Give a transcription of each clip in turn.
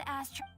astronaut.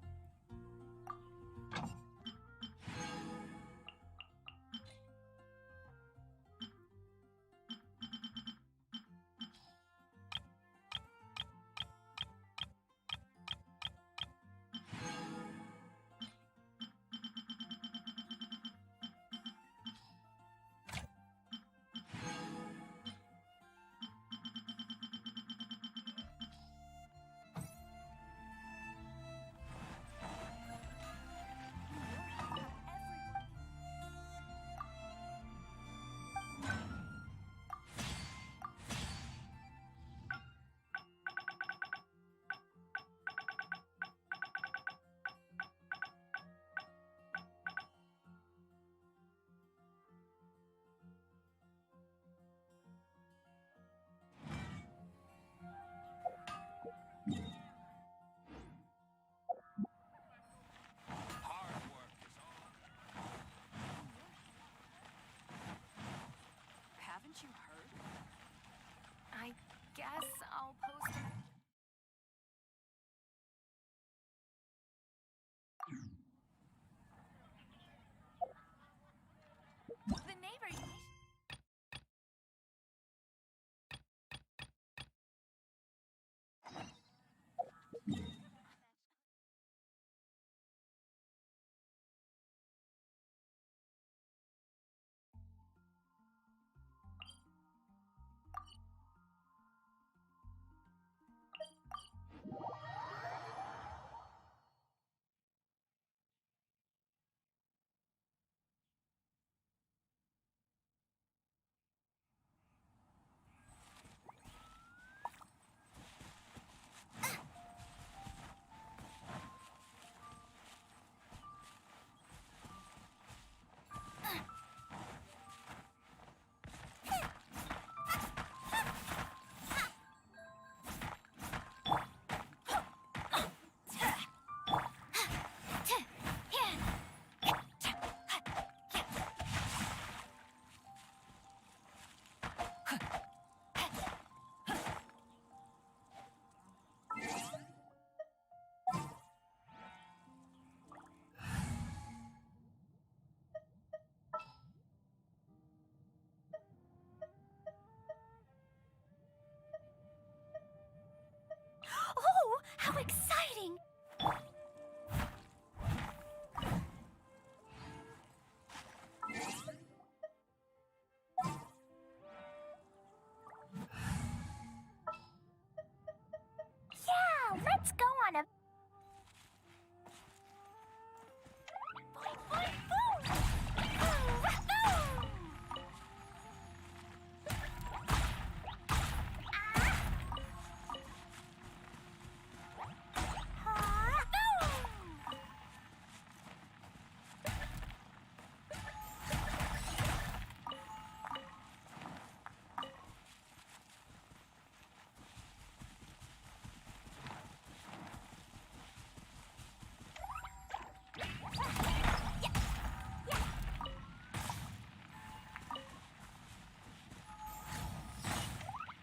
Haven't you heard? I guess I'll post a... The neighbor... Oh, how exciting! Yeah, let's go on a... Boing, boing, boom! Boom, boom!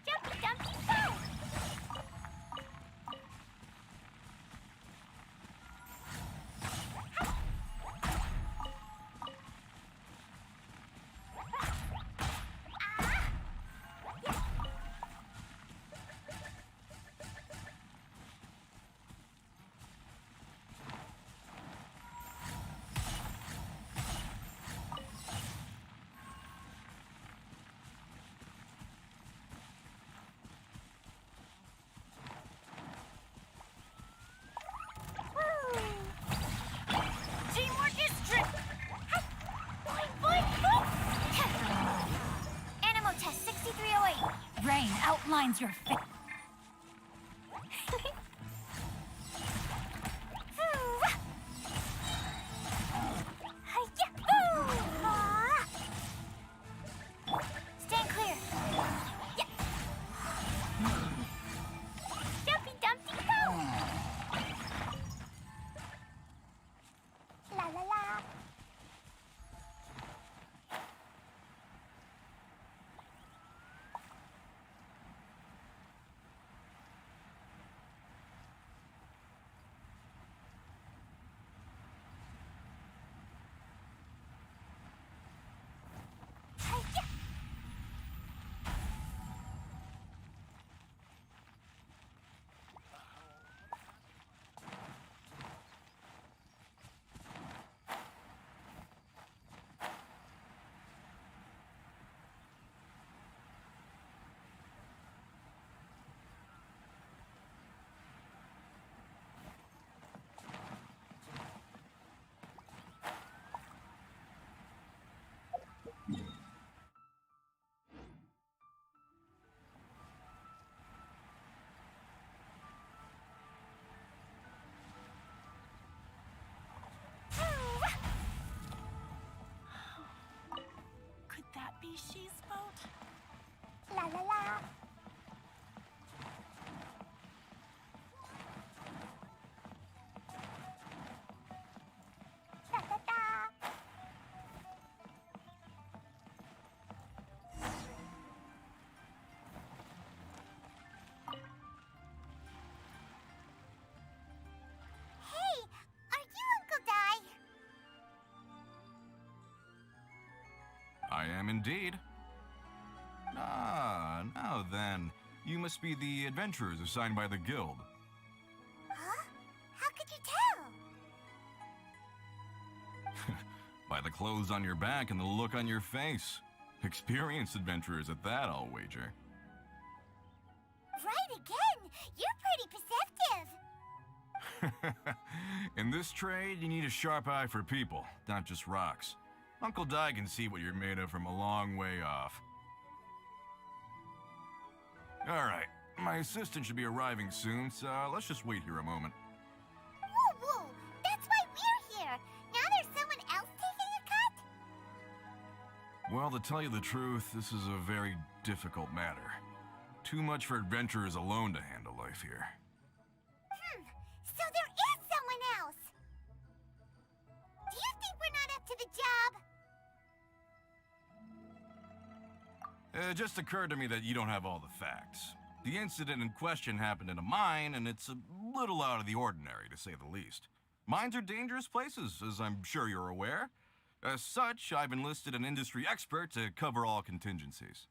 Jumpy, dumpy, go! Teamwork is trick! Boing, boing, boing! Animal test 6308. Rain outlines your face. Stand clear. Yeah. Jumpy, dumpty, go! La la la. am indeed. Ah, now then. You must be the adventurers assigned by the guild. Huh? How could you tell? By the clothes on your back and the look on your face. Experienced adventurers at that, I'll wager. Right again! You're pretty perceptive! In this trade, you need a sharp eye for people, not just rocks. Uncle Di can see what you're made of from a long way off. Alright, my assistant should be arriving soon, so let's just wait here a moment. Whoa, whoa! That's why we're here! Now there's someone else taking a cut? Well, to tell you the truth, this is a very difficult matter. Too much for adventurers alone to handle life here. So there is someone else! Do you think we're not up to the job? It just occurred to me that you don't have all the facts. The incident in question happened in a mine, and it's a little out of the ordinary, to say the least. Mines are dangerous places, as I'm sure you're aware. As such, I've enlisted an industry expert to cover all contingencies.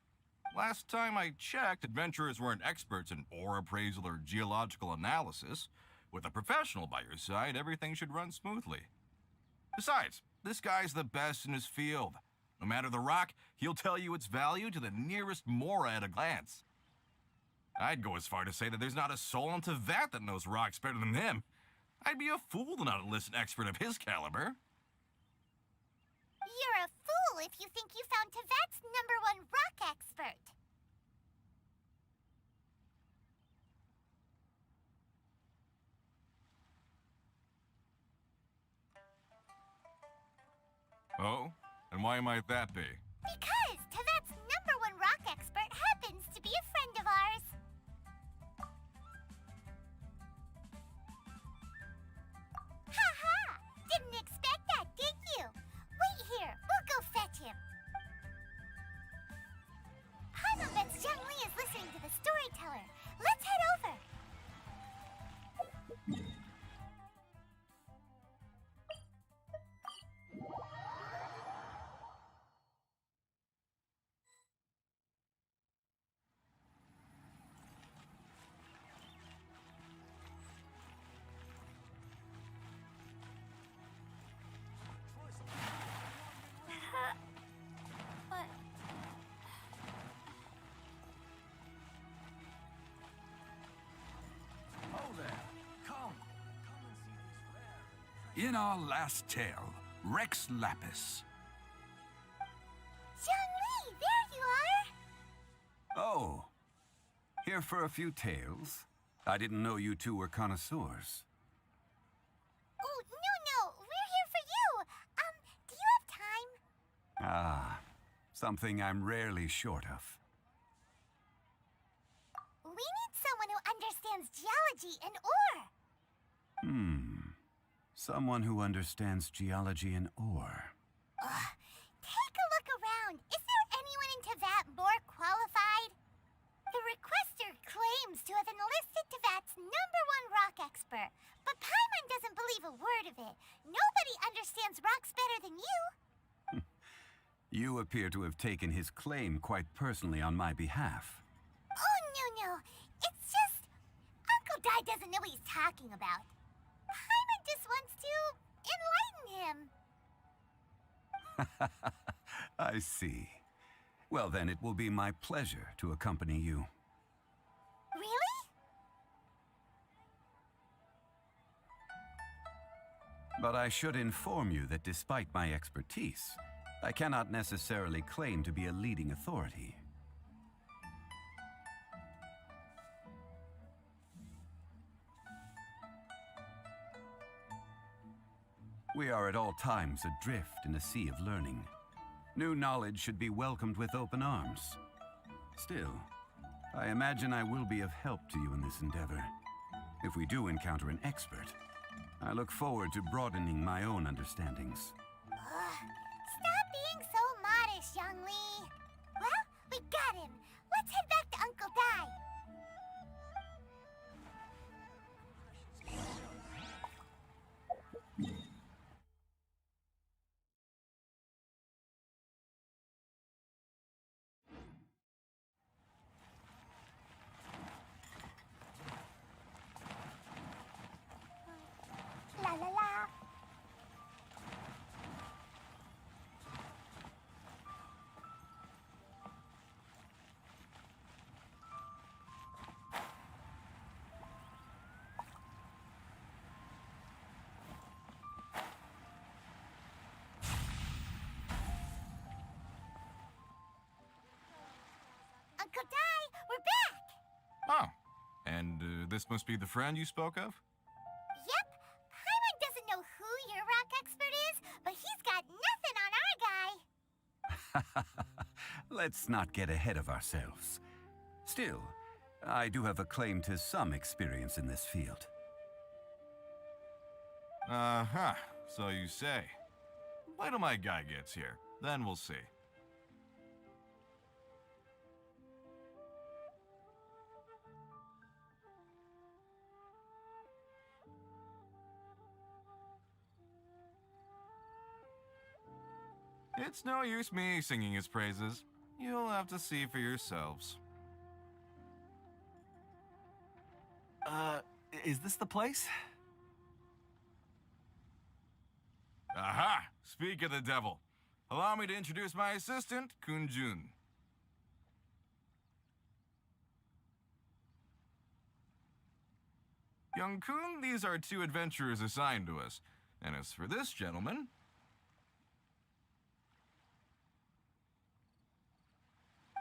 Last time I checked, adventurers weren't experts in ore appraisal or geological analysis. With a professional by your side, everything should run smoothly. Besides, this guy's the best in his field. No matter the rock, he'll tell you its value to the nearest mora at a glance. I'd go as far to say that there's not a soul on Teyvat that knows rocks better than him. I'd be a fool to not enlist an expert of his caliber. You're a fool if you think you found Teyvat's #1 rock expert. Oh? And why might that be? Because Teyvat's #1 rock expert happens to be a friend of ours. Ha ha! Didn't expect that, did you? Wait here, we'll go fetch him. Hanobet's Zhang-Li is listening to the storyteller. Let's head over. What? Oh there, come and see this rare. In our last tale, Rex Lapis. Zhang-Li, there you are! Oh, here for a few tales? I didn't know you two were connoisseurs. Oh, no, we're here for you. Do you have time? Ah, something I'm rarely short of. We need someone who understands geology and ore. Someone who understands geology and ore. Take a look around. Is there anyone in Teyvat more qualified? The requester claims to have enlisted Teyvat's #1 rock expert, but Paimon doesn't believe a word of it. Nobody understands rocks better than you. You appear to have taken his claim quite personally on my behalf. Oh, no. It's just... Uncle Dai doesn't know what he's talking about. Paimon just wants to enlighten him. I see. Well, then it will be my pleasure to accompany you. Really? But I should inform you that despite my expertise, I cannot necessarily claim to be a leading authority. We are at all times adrift in a sea of learning. New knowledge should be welcomed with open arms. Still, I imagine I will be of help to you in this endeavor. If we do encounter an expert, I look forward to broadening my own understandings. Stop being so modest, Zhang-Li. Well, we got him. Let's head back to Uncle Dai. Godai, we're back! Oh, and this must be the friend you spoke of? Yep. Paimon doesn't know who your rock expert is, but he's got nothing on our guy. Let's not get ahead of ourselves. Still, I do have a claim to some experience in this field. Uh-huh, so you say. Wait till my guy gets here, then we'll see. It's no use me singing his praises. You'll have to see for yourselves. Is this the place? Aha! Speak of the devil. Allow me to introduce my assistant, Kunjun. Young Kun, these are two adventurers assigned to us. And as for this gentleman...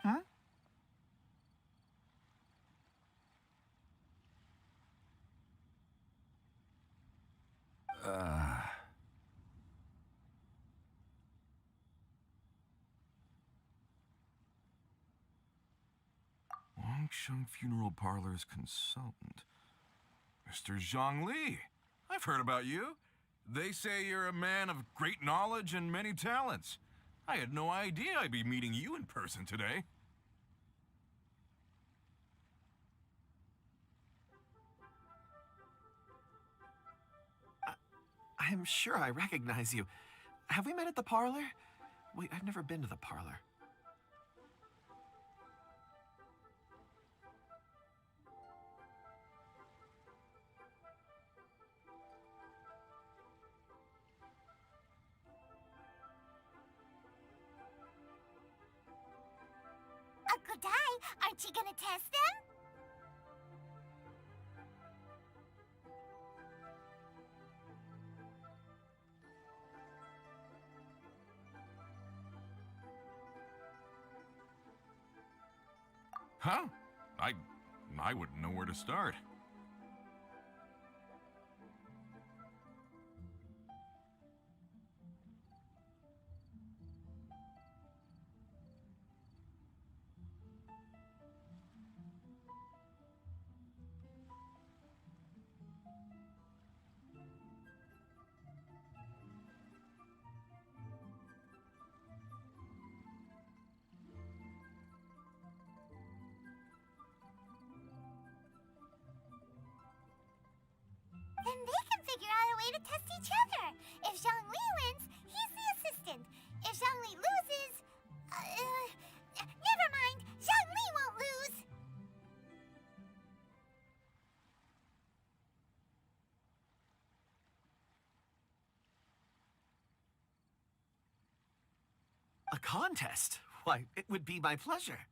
Huh? Wangsheng Funeral Parlor's consultant. Mr. Zhang Li. I've heard about you. They say you're a man of great knowledge and many talents. I had no idea I'd be meeting you in person today. I'm sure I recognize you. Have we met at the parlor? Wait, I've never been to the parlor. Godai, aren't you gonna test them? Huh? I wouldn't know where to start. Then they can figure out a way to test each other. If Zhang Li wins, he's the assistant. If Zhang Li loses... never mind. Zhang Li won't lose. A contest? Why, it would be my pleasure.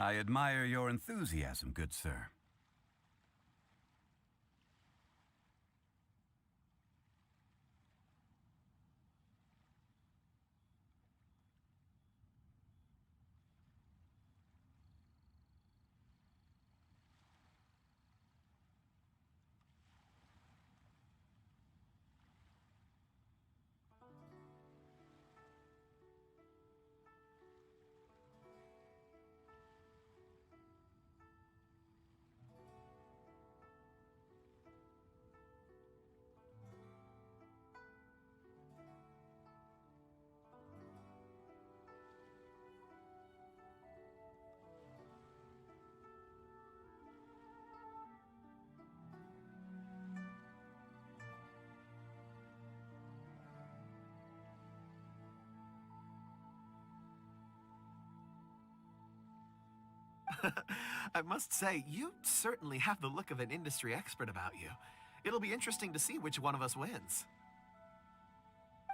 I admire your enthusiasm, good sir. I must say, you certainly have the look of an industry expert about you. It'll be interesting to see which one of us wins.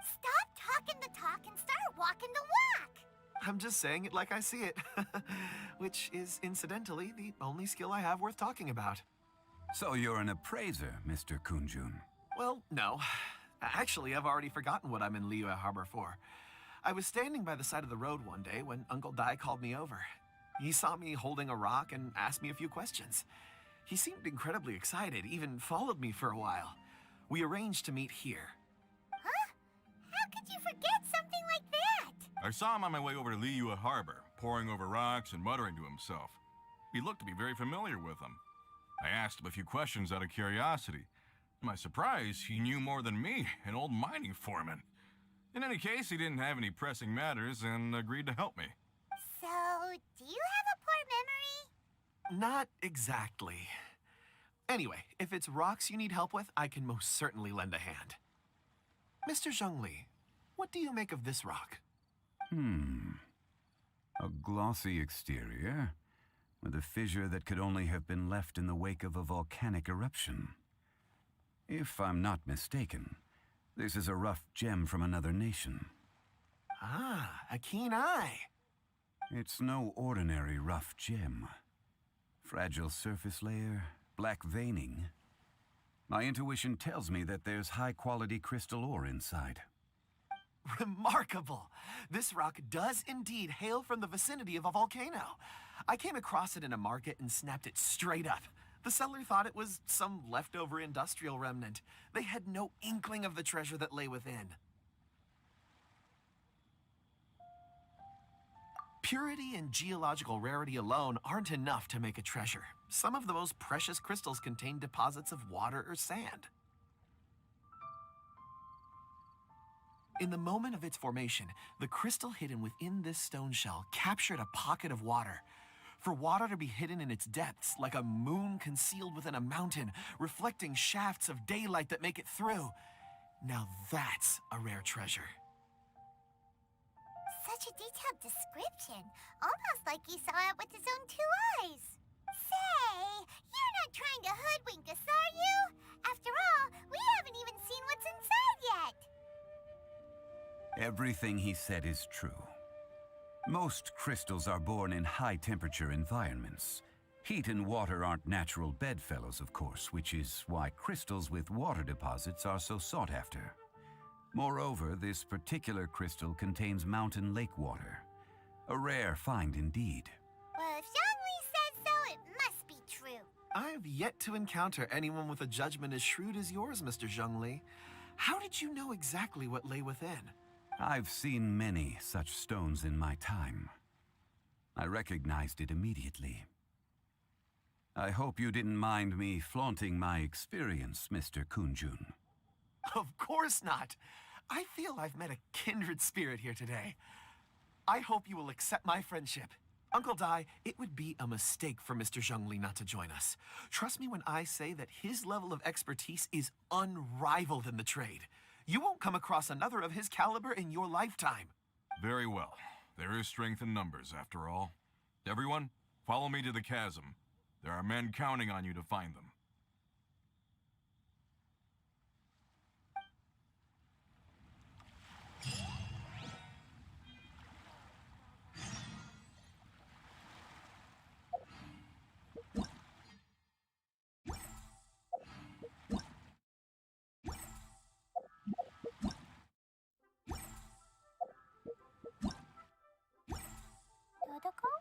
Stop talking the talk and start walking the walk. I'm just saying it like I see it, which is incidentally the only skill I have worth talking about. So you're an appraiser, Mr. Kunjun. Well, no. Actually, I've already forgotten what I'm in Liyue Harbor for. I was standing by the side of the road one day when Uncle Dai called me over. He saw me holding a rock and asked me a few questions. He seemed incredibly excited, even followed me for a while. We arranged to meet here. Huh? How could you forget something like that? I saw him on my way over to Liyue Harbor, poring over rocks and muttering to himself. He looked to be very familiar with them. I asked him a few questions out of curiosity. To my surprise, he knew more than me, an old mining foreman. In any case, he didn't have any pressing matters and agreed to help me. So, do you have a poor memory? Not exactly. Anyway, if it's rocks you need help with, I can most certainly lend a hand. Mr. Zhongli, what do you make of this rock? A glossy exterior, with a fissure that could only have been left in the wake of a volcanic eruption. If I'm not mistaken, this is a rough gem from another nation. Ah, a keen eye. It's no ordinary rough gem. Fragile surface layer, black veining. My intuition tells me that there's high-quality crystal ore inside. Remarkable! This rock does indeed hail from the vicinity of a volcano. I came across it in a market and snapped it straight up. The seller thought it was some leftover industrial remnant. They had no inkling of the treasure that lay within. Purity and geological rarity alone aren't enough to make a treasure. Some of the most precious crystals contain deposits of water or sand. In the moment of its formation, the crystal hidden within this stone shell captured a pocket of water. For water to be hidden in its depths, like a moon concealed within a mountain, reflecting shafts of daylight that make it through. Now that's a rare treasure. Such a detailed description. Almost like he saw it with his own two eyes. Say, you're not trying to hoodwink us, are you? After all, we haven't even seen what's inside yet. Everything he said is true. Most crystals are born in high-temperature environments. Heat and water aren't natural bedfellows, of course, which is why crystals with water deposits are so sought after. Moreover, this particular crystal contains mountain lake water. A rare find indeed. Well, if Zhongli says so, it must be true. I've yet to encounter anyone with a judgment as shrewd as yours, Mr. Zhongli. How did you know exactly what lay within? I've seen many such stones in my time. I recognized it immediately. I hope you didn't mind me flaunting my experience, Mr. Kunjun. Of course not. I feel I've met a kindred spirit here today. I hope you will accept my friendship. Uncle Dai, it would be a mistake for Mr. Zhongli not to join us. Trust me when I say that his level of expertise is unrivaled in the trade. You won't come across another of his caliber in your lifetime. Very well. There is strength in numbers, after all. Everyone, follow me to the chasm. There are men counting on you to find them. Dodoko?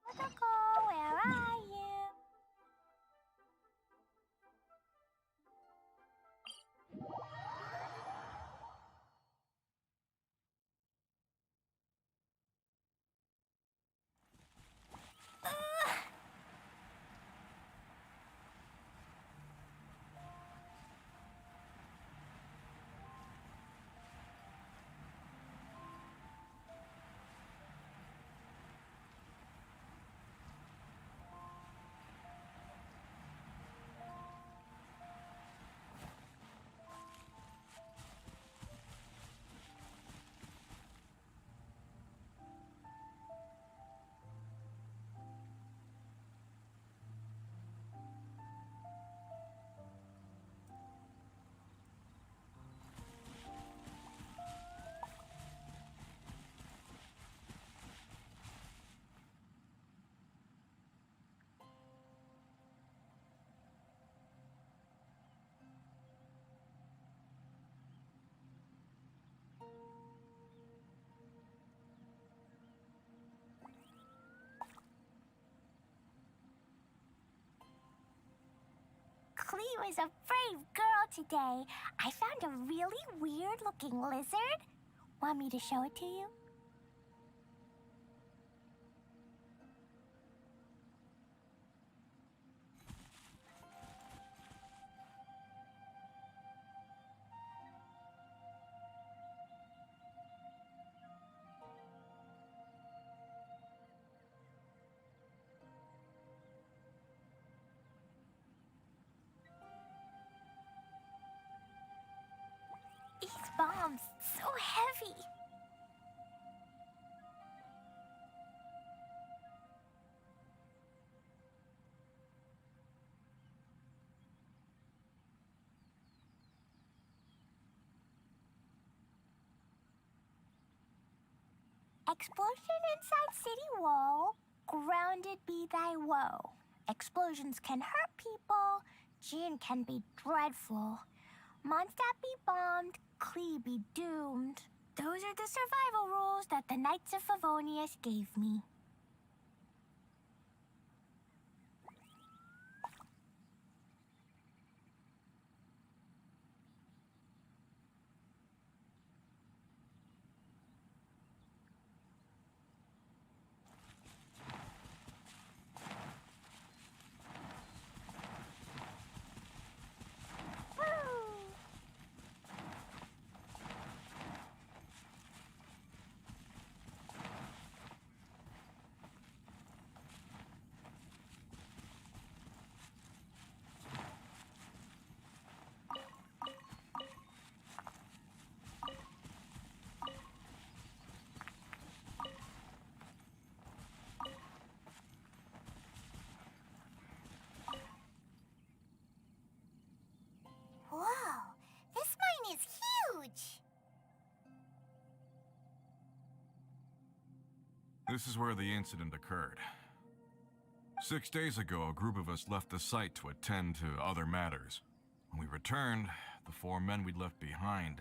Dodoko? was a brave girl today. I found a really weird-looking lizard. Want me to show it to you? These bombs, so heavy. Explosion inside city wall, grounded be thy woe. Explosions can hurt people, Jin can be dreadful. Mondstadt be bombed, Klee be doomed. Those are the survival rules that the Knights of Favonius gave me. Whoa, this mine is huge! This is where the incident occurred. 6 days ago, a group of us left the site to attend to other matters. When we returned, the 4 men we'd left behind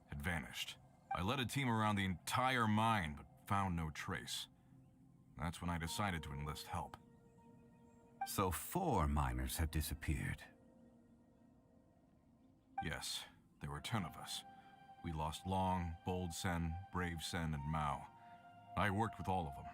had vanished. I led a team around the entire mine, but found no trace. That's when I decided to enlist help. So 4 miners have disappeared. Yes, there were 10 of us. We lost Long, Bold Sen, Brave Sen, and Mao. I worked with all of them.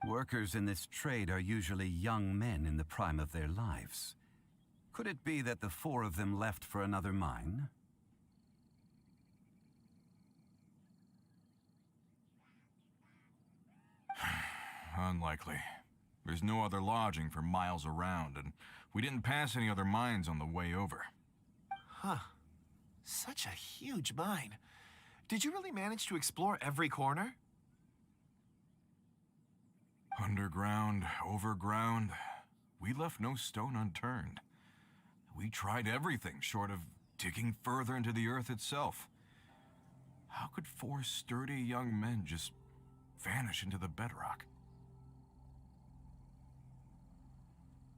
Workers in this trade are usually young men in the prime of their lives. Could it be that the 4 of them left for another mine? Unlikely. There's no other lodging for miles around, and we didn't pass any other mines on the way over. Huh. Such a huge mine. Did you really manage to explore every corner? Underground, overground, we left no stone unturned. We tried everything short of digging further into the earth itself. How could 4 sturdy young men just vanish into the bedrock?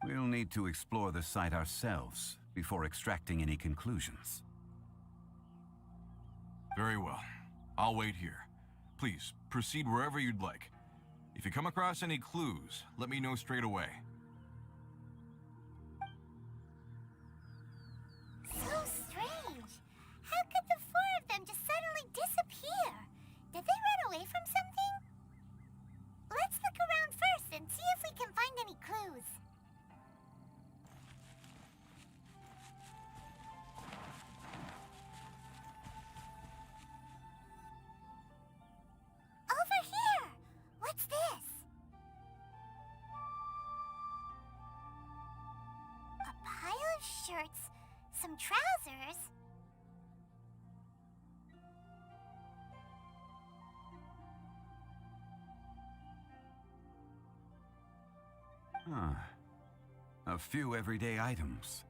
We'll need to explore the site ourselves before extracting any conclusions. Very well. I'll wait here. Please, proceed wherever you'd like. If you come across any clues, let me know straight away. So strange. How could the 4 of them just suddenly disappear? Did they run away from something? Let's look around first and see if we can find any clues. of shirts, some trousers. A few everyday items.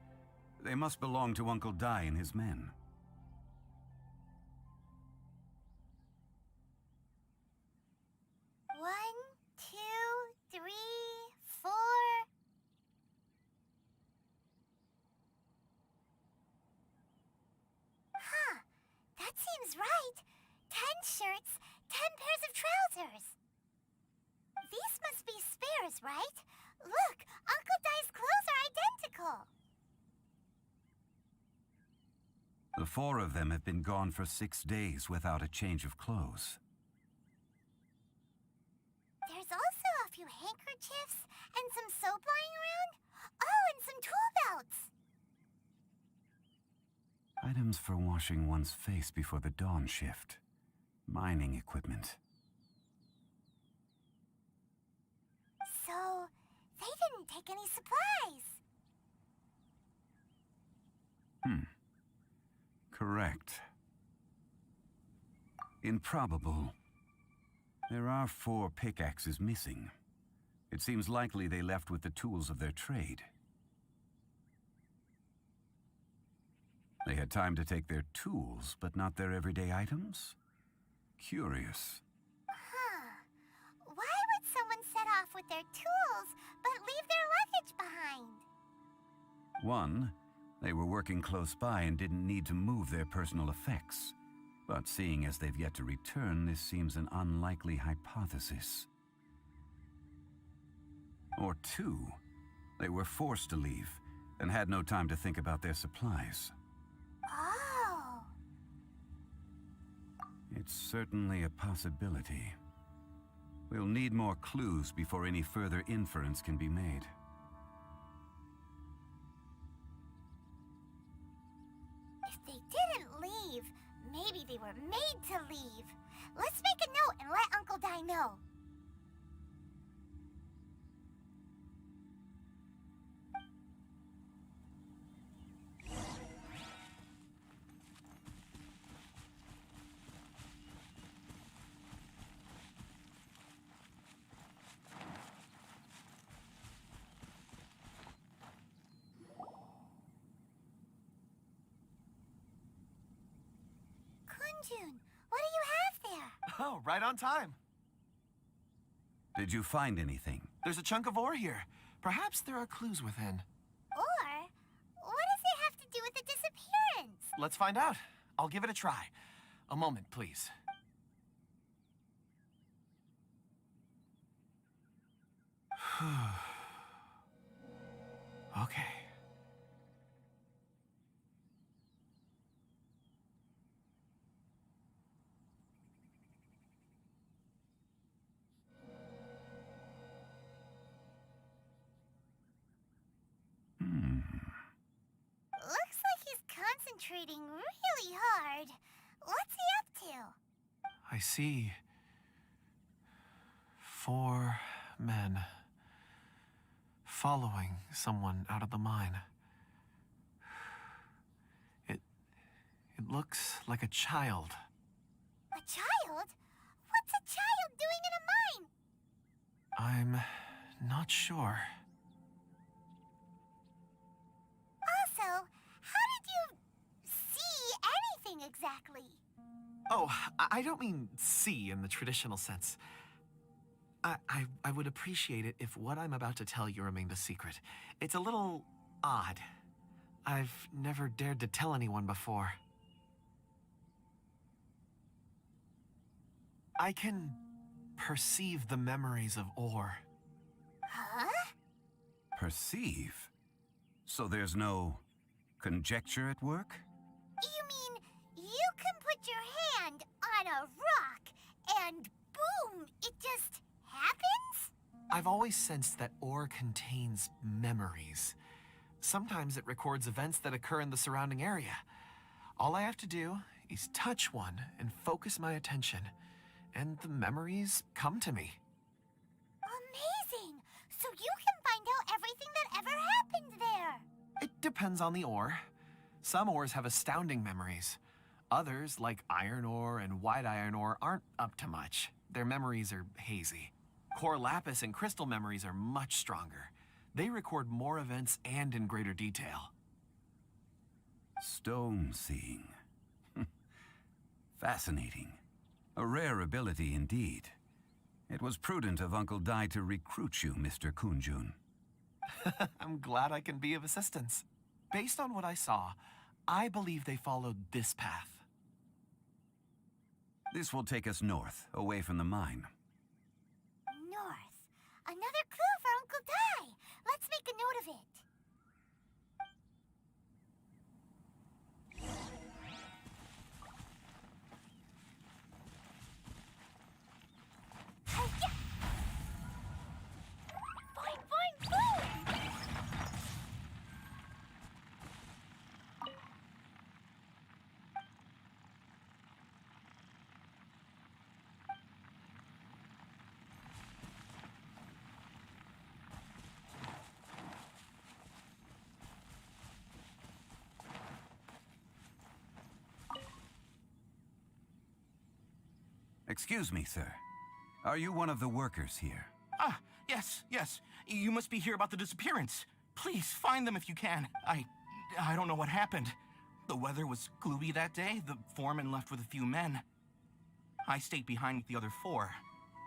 They must belong to Uncle Dai and his men. One, two, three, four. Huh, that seems right. 10 shirts, 10 pairs of trousers. These must be spares, right? Look, Uncle Dai's clothes are identical. The 4 of them have been gone for 6 days without a change of clothes. There's also a few handkerchiefs and some soap lying around. Oh, and some tool belts. Items for washing one's face before the dawn shift. Mining equipment. So, they didn't take any supplies. Correct. Improbable. There are 4 pickaxes missing. It seems likely they left with the tools of their trade. They had time to take their tools, but not their everyday items? Curious. Huh. Why would someone set off with their tools, but leave their luggage behind? 1, they were working close by and didn't need to move their personal effects. But seeing as they've yet to return, this seems an unlikely hypothesis. Or 2, they were forced to leave and had no time to think about their supplies. Oh. It's certainly a possibility. We'll need more clues before any further inference can be made. If they didn't leave, maybe they were made to leave. Let's make a note and let Uncle Dai know. Kunjun, what do you have there? Oh, right on time. Did you find anything? There's a chunk of ore here. Perhaps there are clues within. Or, what does it have to do with the disappearance? Let's find out. I'll give it a try. A moment, please. Okay. Looks like he's concentrating really hard. What's he up to? I see 4 men following someone out of the mine. It looks like a child. A child? What's a child doing in a mine? I'm not sure. Also, how did you see anything exactly? Oh, I don't mean see in the traditional sense. I would appreciate it if what I'm about to tell you remained a secret. It's a little odd. I've never dared to tell anyone before. I can perceive the memories of ore. Huh? Perceive? So there's no conjecture at work? You mean you can put your hand on a rock and boom, it just happens? I've always sensed that ore contains memories. Sometimes it records events that occur in the surrounding area. All I have to do is touch one and focus my attention, and the memories come to me. Amazing! So you can find out everything that ever happened there. depends on the ore. Some ores have astounding memories. Others, like iron ore and white iron ore, aren't up to much. Their memories are hazy. Core lapis and crystal memories are much stronger. They record more events and in greater detail. Stone seeing. Fascinating. A rare ability indeed. It was prudent of Uncle Dai to recruit you, Mr. Kunjun. I'm glad I can be of assistance. Based on what I saw, I believe they followed this path. This will take us north, away from the mine. North. Another clue for Uncle Dai. Let's make a note of it. Hi-ya! Boing, boing, boom! Excuse me, sir. Are you one of the workers here? Ah, yes. You must be here about the disappearance. Please, find them if you can. I don't know what happened. The weather was gloomy that day. The foreman left with a few men. I stayed behind with the other 4.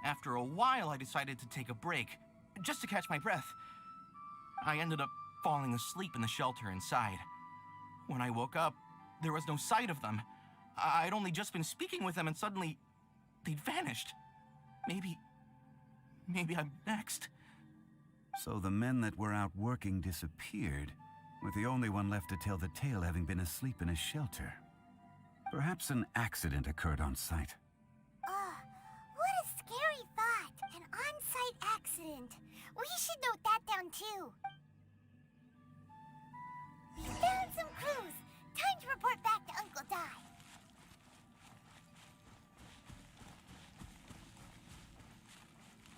After a while, I decided to take a break, just to catch my breath. I ended up falling asleep in the shelter inside. When I woke up, there was no sight of them. I'd only just been speaking with them and suddenly they'd vanished. Maybe I'm next. So the men that were out working disappeared, with the only one left to tell the tale having been asleep in a shelter. Perhaps an accident occurred on site. What a scary thought. An on-site accident. We should note that down too. We found some clues. Time to report back to Uncle Dai.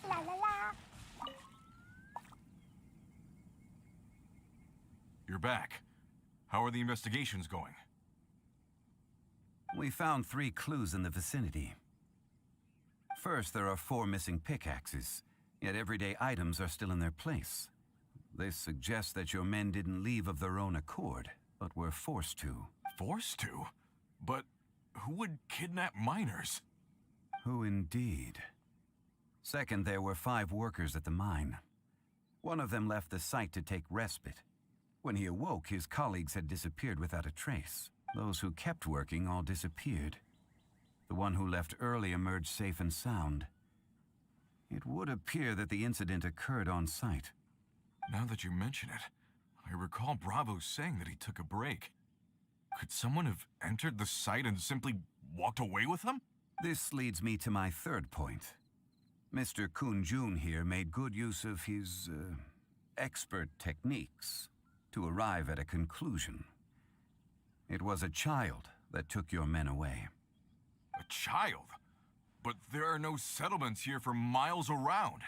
La la la. You're back. How are the investigations going? We found 3 clues in the vicinity. First, there are 4 missing pickaxes, yet everyday items are still in their place. This suggests that your men didn't leave of their own accord, but were forced to. Forced to? But who would kidnap miners? Who indeed? Second, there were 5 workers at the mine. One of them left the site to take respite. When he awoke, his colleagues had disappeared without a trace. Those who kept working all disappeared. The one who left early emerged safe and sound. It would appear that the incident occurred on site. Now that you mention it, I recall Bravo saying that he took a break. Could someone have entered the site and simply walked away with them? This leads me to my third point. Mr. Kunjun here made good use of his, expert techniques to arrive at a conclusion. It was a child that took your men away. A child? But there are no settlements here for miles around.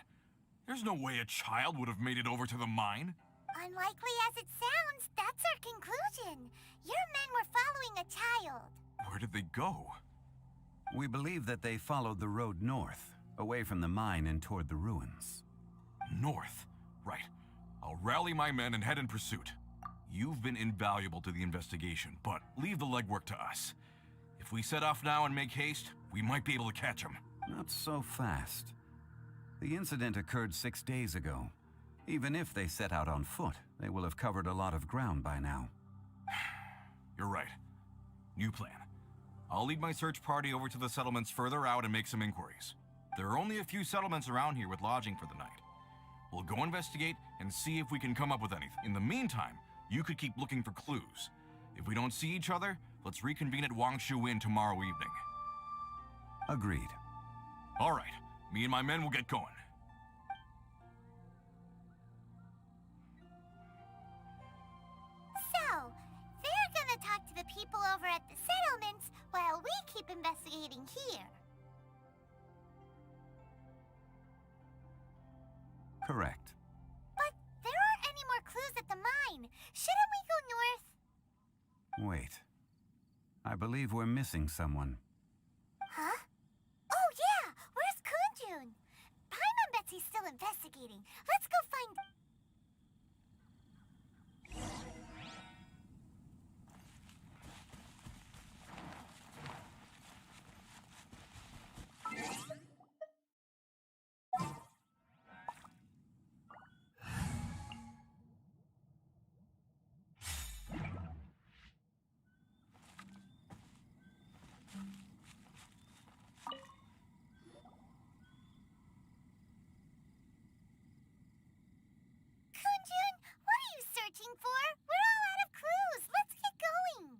There's no way a child would have made it over to the mine. Unlikely as it sounds, that's our conclusion. Your men were following a child. Where did they go? We believe that they followed the road north, away from the mine and toward the ruins. North. Right. I'll rally my men and head in pursuit. You've been invaluable to the investigation, but leave the legwork to us. If we set off now and make haste, we might be able to catch them. Not so fast. The incident occurred 6 days ago. Even if they set out on foot, they will have covered a lot of ground by now. You're right. New plan. I'll lead my search party over to the settlements further out and make some inquiries. There are only a few settlements around here with lodging for the night. We'll go investigate and see if we can come up with anything. In the meantime, you could keep looking for clues. If we don't see each other, let's reconvene at Wangshu Inn tomorrow evening. Agreed. All right. Me and my men will get going. So, they're gonna talk to the people over at the settlements while we keep investigating here. Correct. But there aren't any more clues at the mine. Shouldn't we go Wait. I believe we're missing someone. Huh? Oh, yeah! Where's Kunjun? Paimon Betsy's still investigating. Let's go find... Kunjun, what are you searching for? We're all out of clues. Let's get going.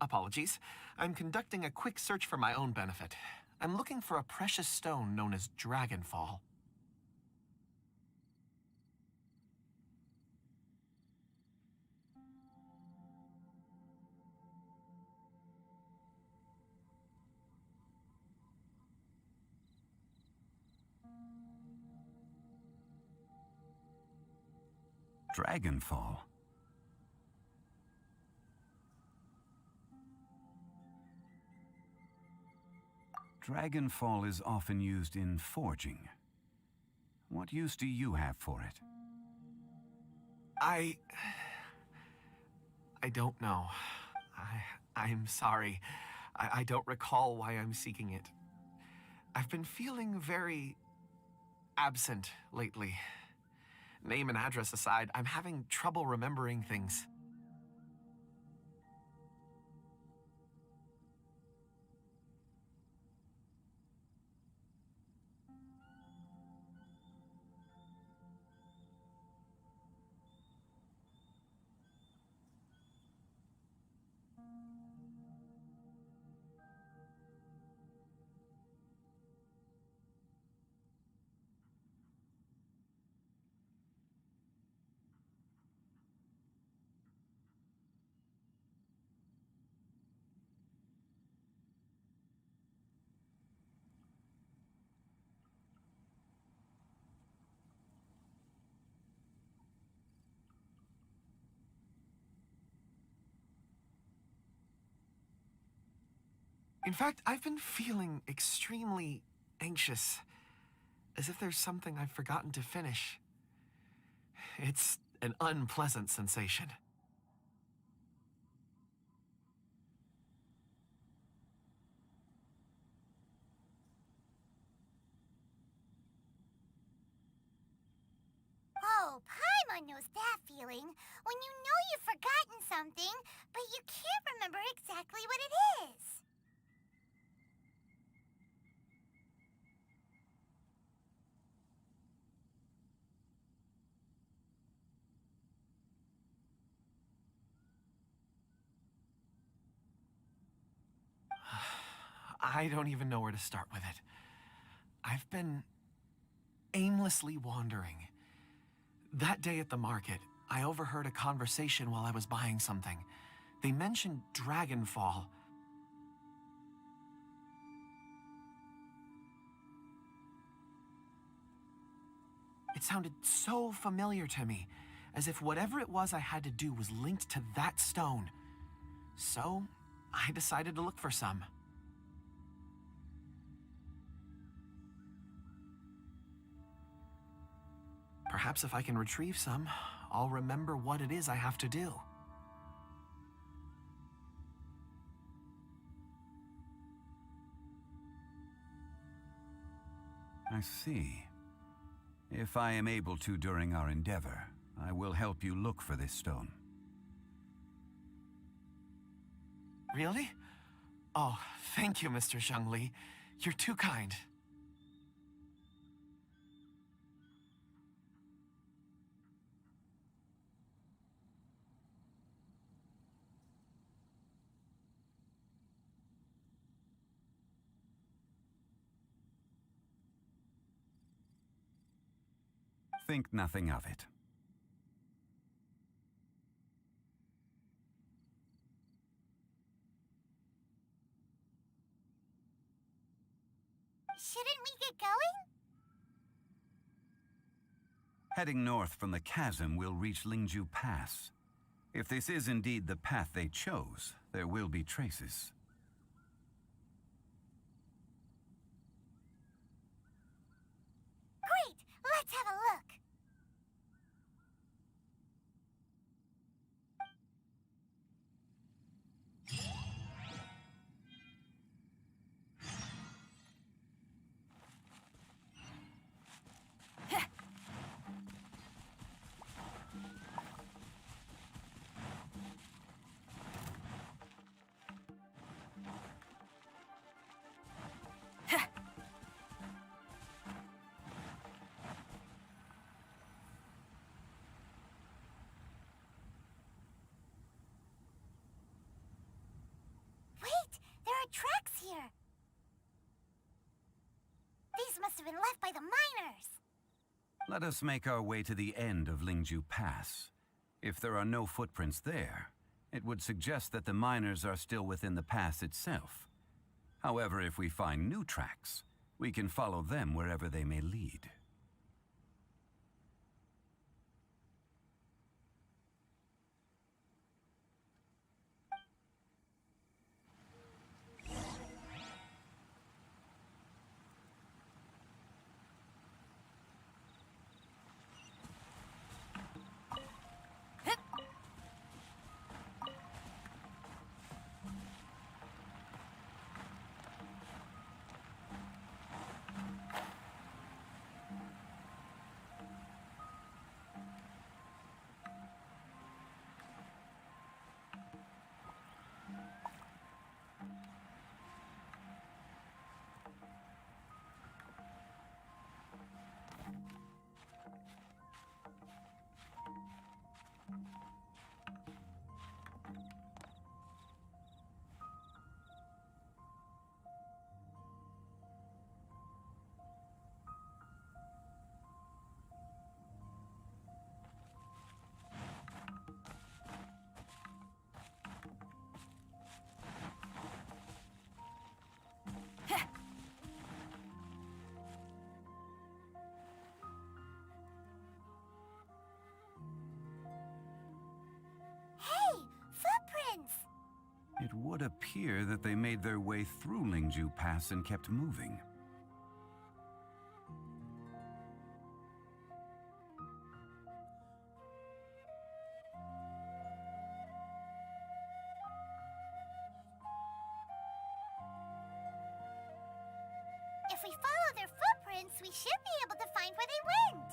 Apologies. I'm conducting a quick search for my own benefit. I'm looking for a precious stone known as Dragonfall. Dragonfall? Dragonfall is often used in forging. What use do you have for it? I don't know. I'm sorry. I don't recall why I'm seeking it. I've been feeling very absent lately. Name and address aside, I'm having trouble remembering things. In fact, I've been feeling extremely anxious, as if there's something I've forgotten to finish. It's an unpleasant sensation. Oh, Paimon knows that feeling. When you know you've forgotten something, but you can't remember exactly what it is. I don't even know where to start with it. I've been aimlessly wandering. That day at the market, I overheard a conversation while I was buying something. They mentioned Dragonfall. It sounded so familiar to me, as if whatever it was I had to do was linked to that stone. So, I decided to look for some. Perhaps if I can retrieve some, I'll remember what it is I have to do. I see. If I am able to during our endeavor, I will help you look for this stone. Really? Oh, thank you, Mr. Zhongli. You're too kind. Think nothing of it. Shouldn't we get going? Heading north from the chasm, we'll reach Lingju Pass. If this is indeed the path they chose, there will be traces. Great! Let's have a look. Wait! There are tracks here! These must have been left by the miners! Let us make our way to the end of Lingju Pass. If there are no footprints there, it would suggest that the miners are still within the pass itself. However, if we find new tracks, we can follow them wherever they may lead. Hey! Footprints! It would appear that they made their way through Lingju Pass and kept moving. If we follow their footprints, we should be able to find where they went.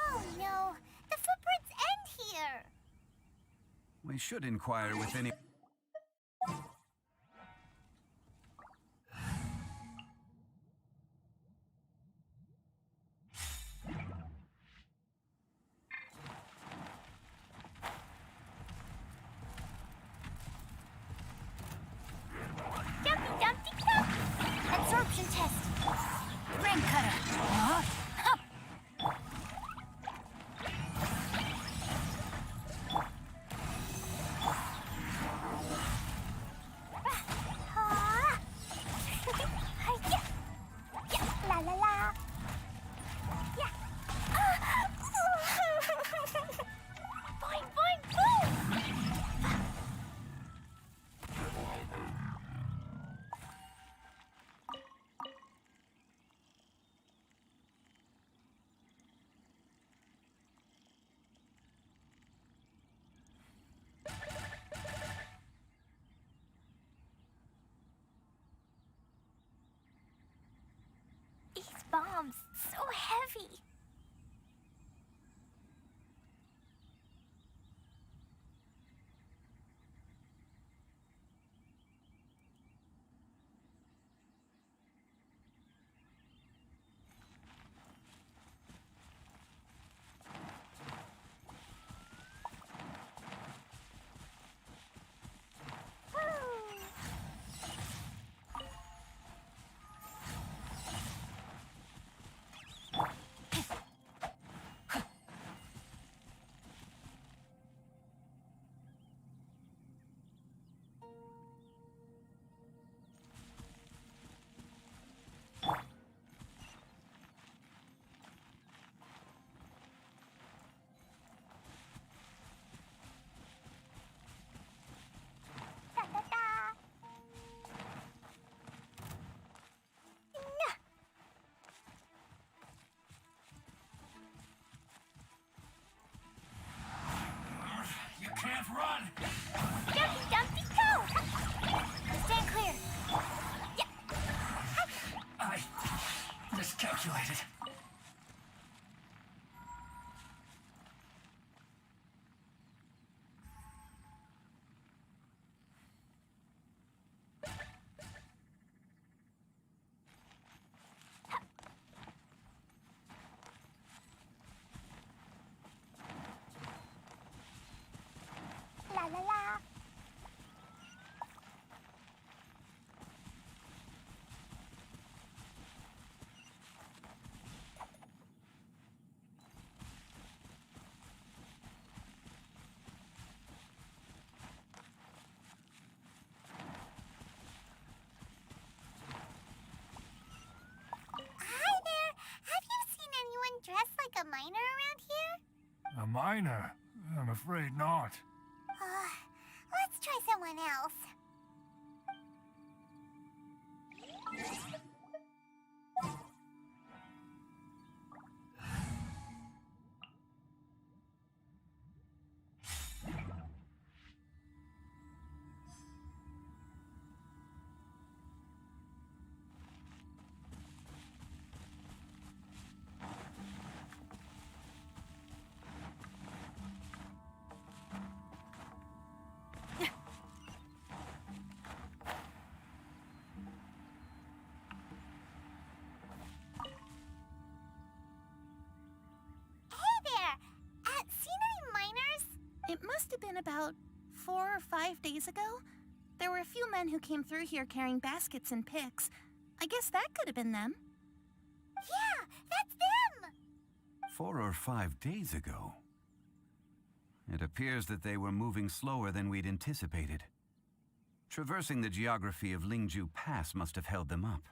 Oh no! The footprints end here! We should inquire with any... Dumpty Dumpty Dump! Absorption test! Ring cutter. Huh? Hup. bombs. So heavy. You can't run! Dumpy, Dumpy, go! Stand clear. Yeah. I miscalculated. La la la. Hi there. Have you seen anyone dressed like a miner around here? A miner? I'm afraid not. Let's try someone else. It must have been about 4 or 5 days ago. There were a few men who came through here carrying baskets and picks. I guess that could have been them. Yeah, that's them! 4 or 5 days ago. It appears that they were moving slower than we'd anticipated. Traversing the geography of Lingju Pass must have held them up.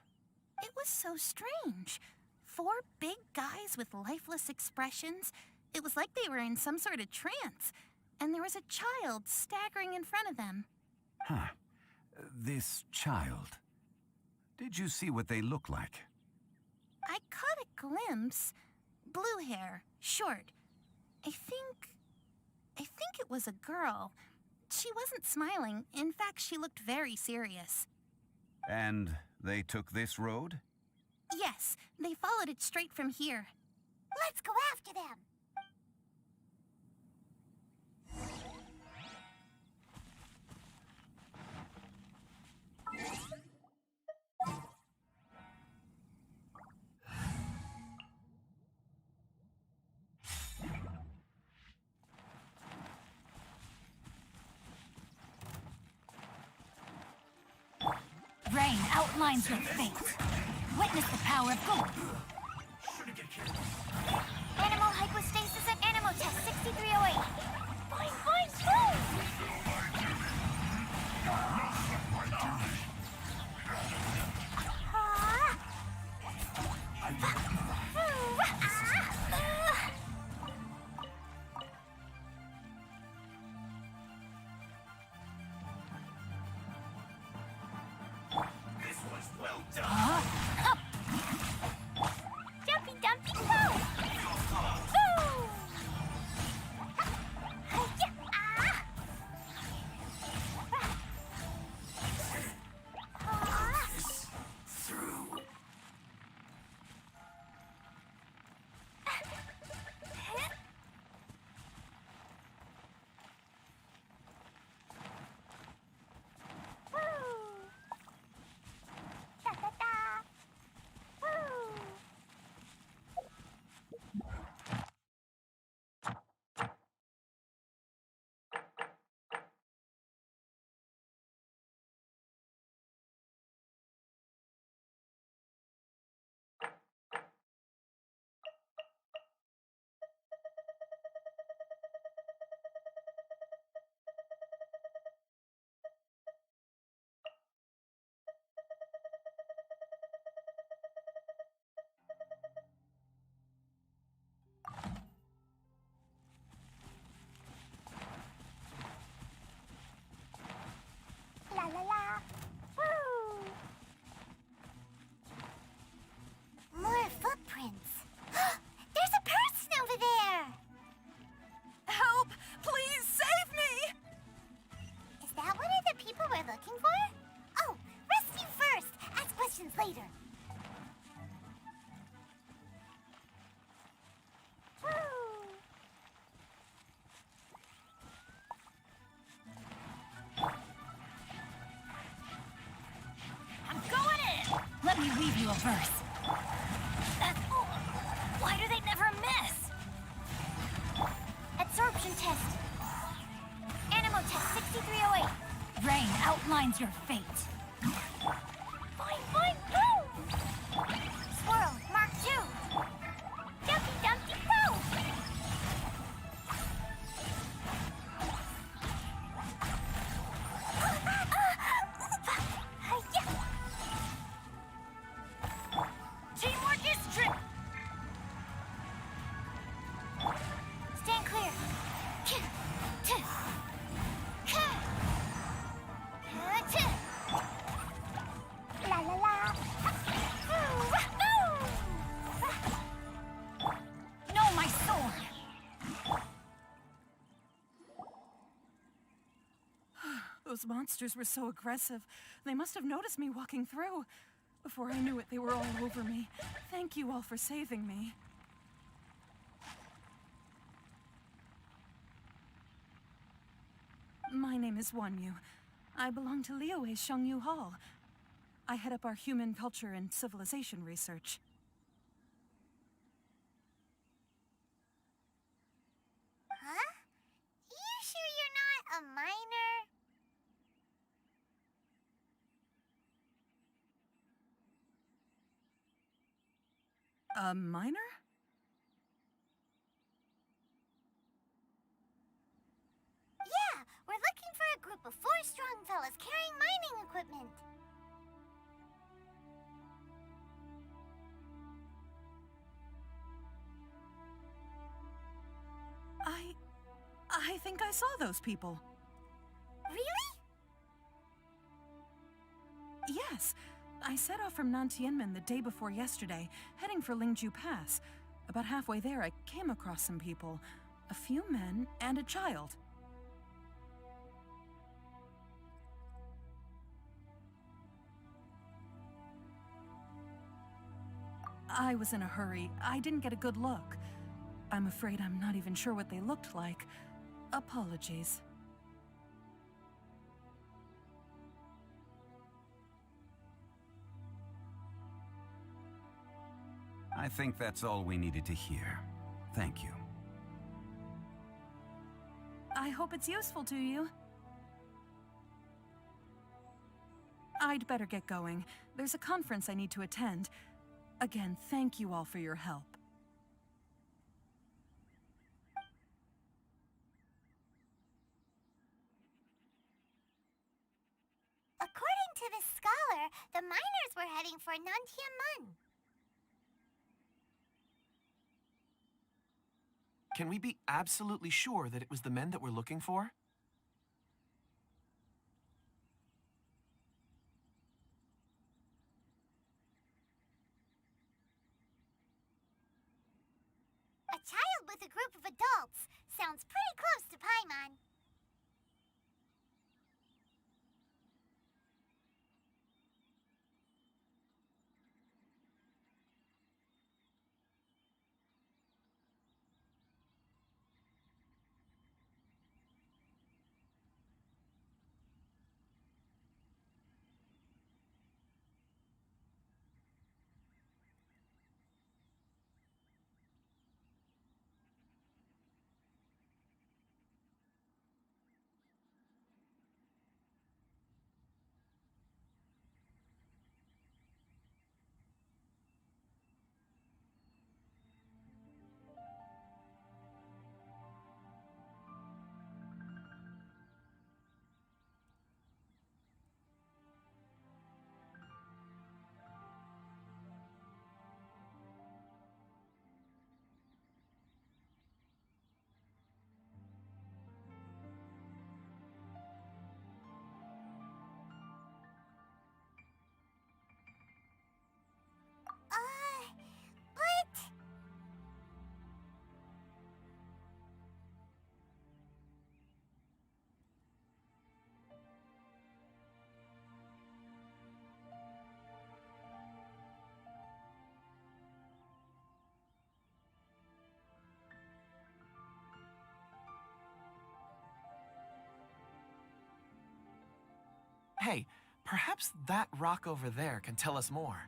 It was so strange. 4 big guys with lifeless expressions. It was like they were in some sort of trance. And there was a child staggering in front of them. Huh. This child. Did you see what they look like? I caught a glimpse. Blue hair, short. I think it was a girl. She wasn't smiling. In fact, she looked very serious. And they took this road? Yes, they followed it straight from here. Let's go after them. Rain outlines your fate. Witness the power of gold. Animal hypostasis and animal test 6308. Fine, move! This was well done. Dumpy, Dumpy, go! Boo! later. I'm going in! Let me weave you a verse. Why do they never miss? Absorption test. Animal test 6308. Rain outlines your fate. Boing, boing, boom! Swirl, Mark 2. Dumpty, dumpty, boom! Teamwork is trick. Stand clear. La la la. No, my sword. Those monsters were so aggressive. They must have noticed me walking through. Before I knew it, they were all over me. Thank you all for saving me. My name is Wanyu. I belong to Liyue's Shangyu Hall. I head up our human culture and civilization research. Huh? You sure you're not a minor? A minor? Yeah, we're looking for a group of 4 strong fellas carrying mining equipment. I think I saw those people. Really? Yes. I set off from Nantianmen the day before yesterday, heading for Lingju Pass. About halfway there, I came across some people. A few men and a child. I was in a hurry. I didn't get a good look. I'm afraid I'm not even sure what they looked like. Apologies. I think that's all we needed to hear. Thank you. I hope it's useful to you. I'd better get going. There's a conference I need to attend. Again, thank you all for your help. According to this scholar, the miners were heading for Nantianmen. Can we be absolutely sure that it was the men that we're looking for? A child with a group of adults. Sounds pretty close to Paimon. Hey, perhaps that rock over there can tell us more.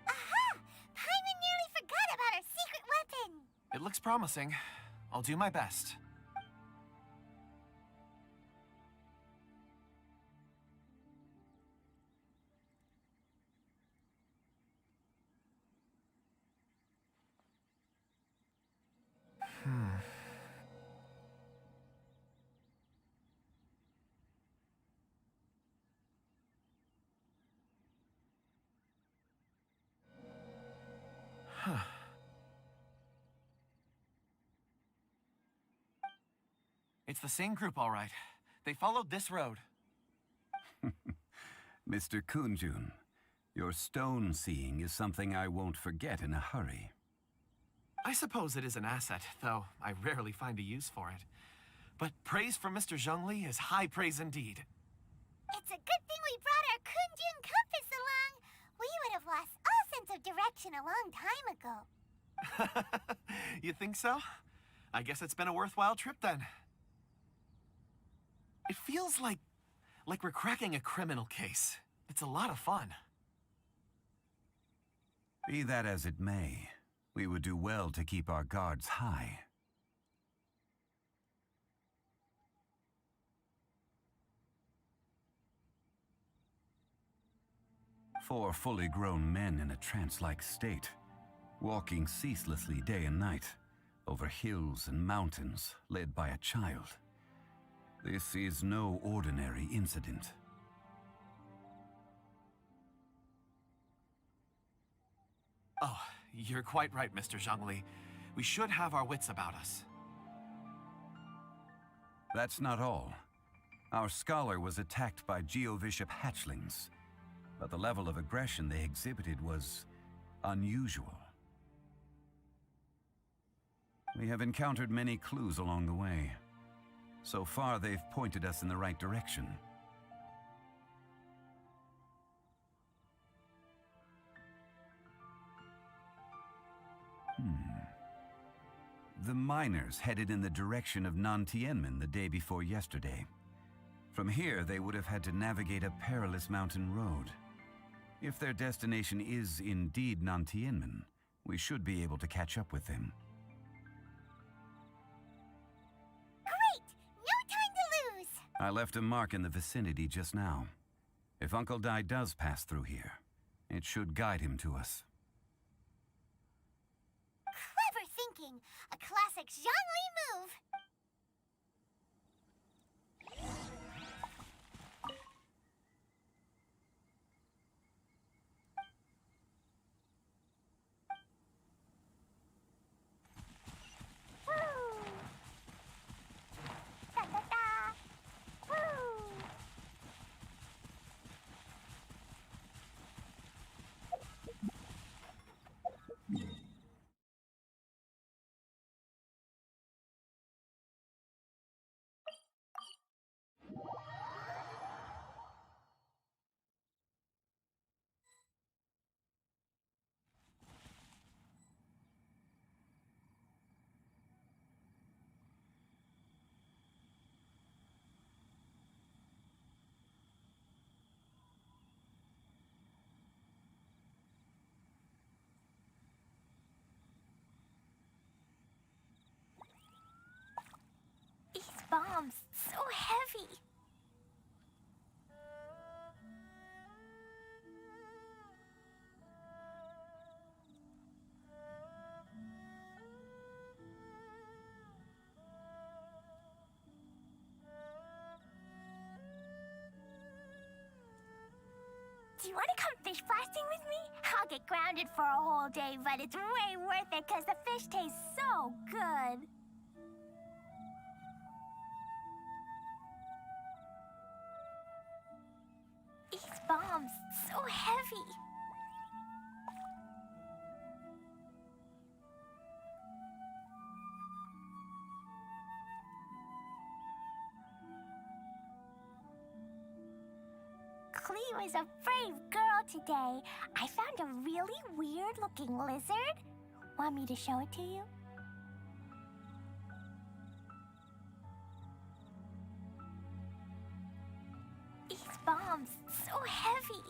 Aha! Paimon nearly forgot about our secret weapon! It looks promising. I'll do my best. It's the same group, all right. They followed this road. Mr. Kunjun, your stone seeing is something I won't forget in a hurry. I suppose it is an asset, though I rarely find a use for it. But praise from Mr. Zhongli is high praise indeed. It's a good thing we brought our Kunjun compass along. We would have lost all sense of direction a long time ago. You think so? I guess it's been a worthwhile trip then. It feels like we're cracking a criminal case. It's a lot of fun. Be that as it may, we would do well to keep our guards high. Four fully grown men in a trance-like state, walking ceaselessly day and night, over hills and mountains, led by a child. This is no ordinary incident. Oh, you're quite right, Mr. Zhongli. We should have our wits about us. That's not all. Our scholar was attacked by Geovishap hatchlings, but the level of aggression they exhibited was unusual. We have encountered many clues along the way. So far, they've pointed us in the right direction. The miners headed in the direction of Nantianmen the day before yesterday. From here, they would have had to navigate a perilous mountain road. If their destination is indeed Nantianmen, we should be able to catch up with them. Great! No time to lose! I left a mark in the vicinity just now. If Uncle Dai does pass through here, it should guide him to us. Clever thinking! A classic Zhongli move! Woo! Da da da! Woo! These bombs, so heavy. Do you want to come fish blasting with me? I'll get grounded for a whole day, but it's way worth it because the fish tastes so good. These bombs, so heavy. Cleo is a brave girl today. I found a really weird-looking lizard. Want me to show it to you? bombs so heavy.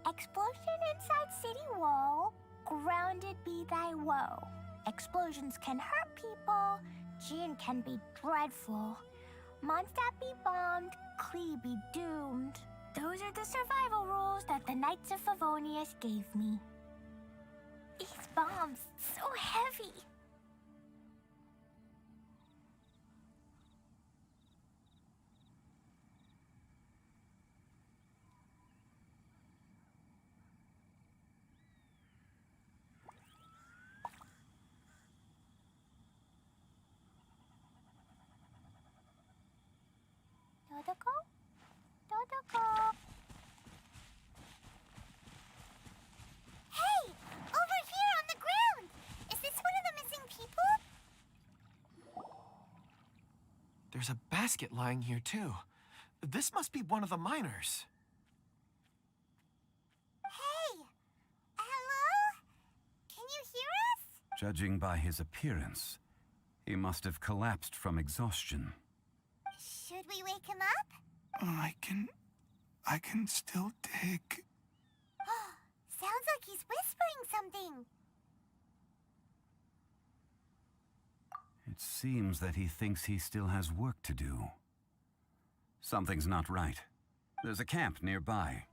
Explosion inside city wall, grounded be thy woe. Explosions can hurt people, Jean can be dreadful. Mondstadt be bombed, Klee be doomed. Those are the survival rules that the Knights of Favonius gave me. These bombs, so heavy. Dodoko? Dodoko? Hey! Over here on the ground! Is this one of the missing people? There's a basket lying here, too. This must be one of the miners. Hey! Hello? Can you hear us? Judging by his appearance, he must have collapsed from exhaustion. Should we wake him up? I can still dig. Sounds like he's whispering something. It seems that he thinks he still has work to do. Something's not right. There's a camp nearby.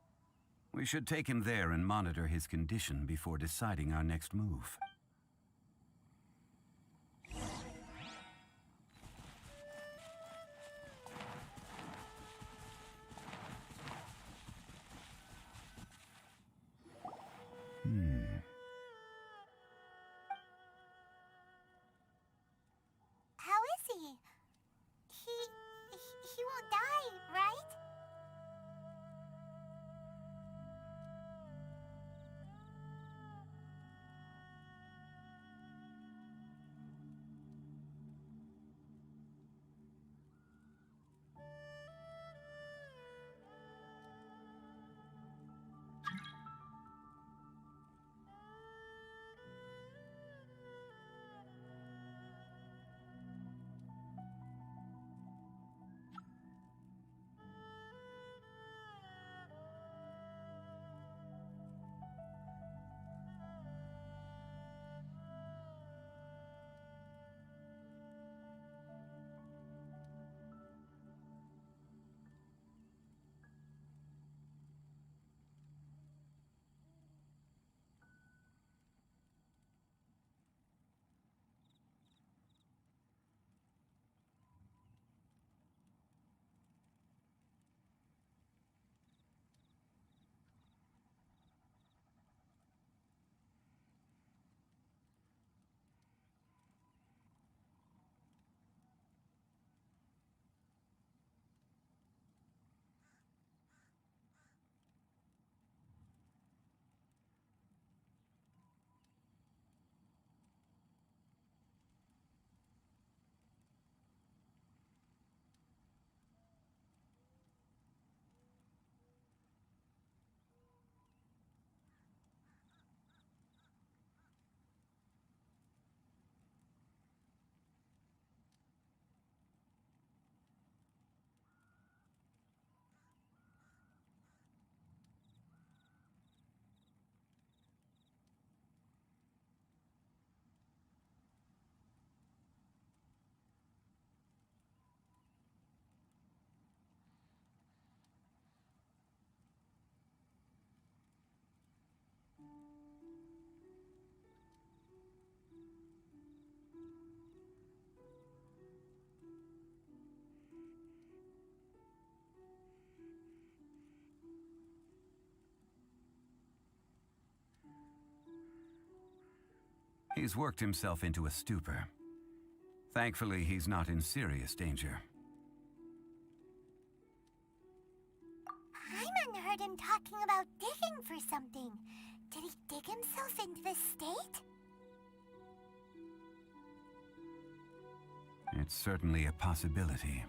We should take him there and monitor his condition before deciding our next move. How is he? He won't die, right? He's worked himself into a stupor. Thankfully, he's not in serious danger. Paimon heard him talking about digging for something. Did he dig himself into this state? It's certainly a possibility.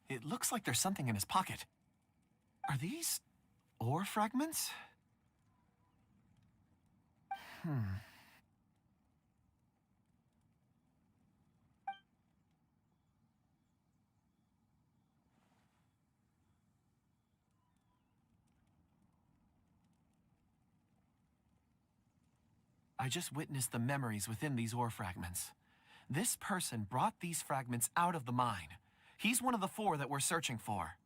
It looks like there's something in his pocket. Are these ore fragments? I just witnessed the memories within these ore fragments. This person brought these fragments out of the mine. He's one of the 4 that we're searching for.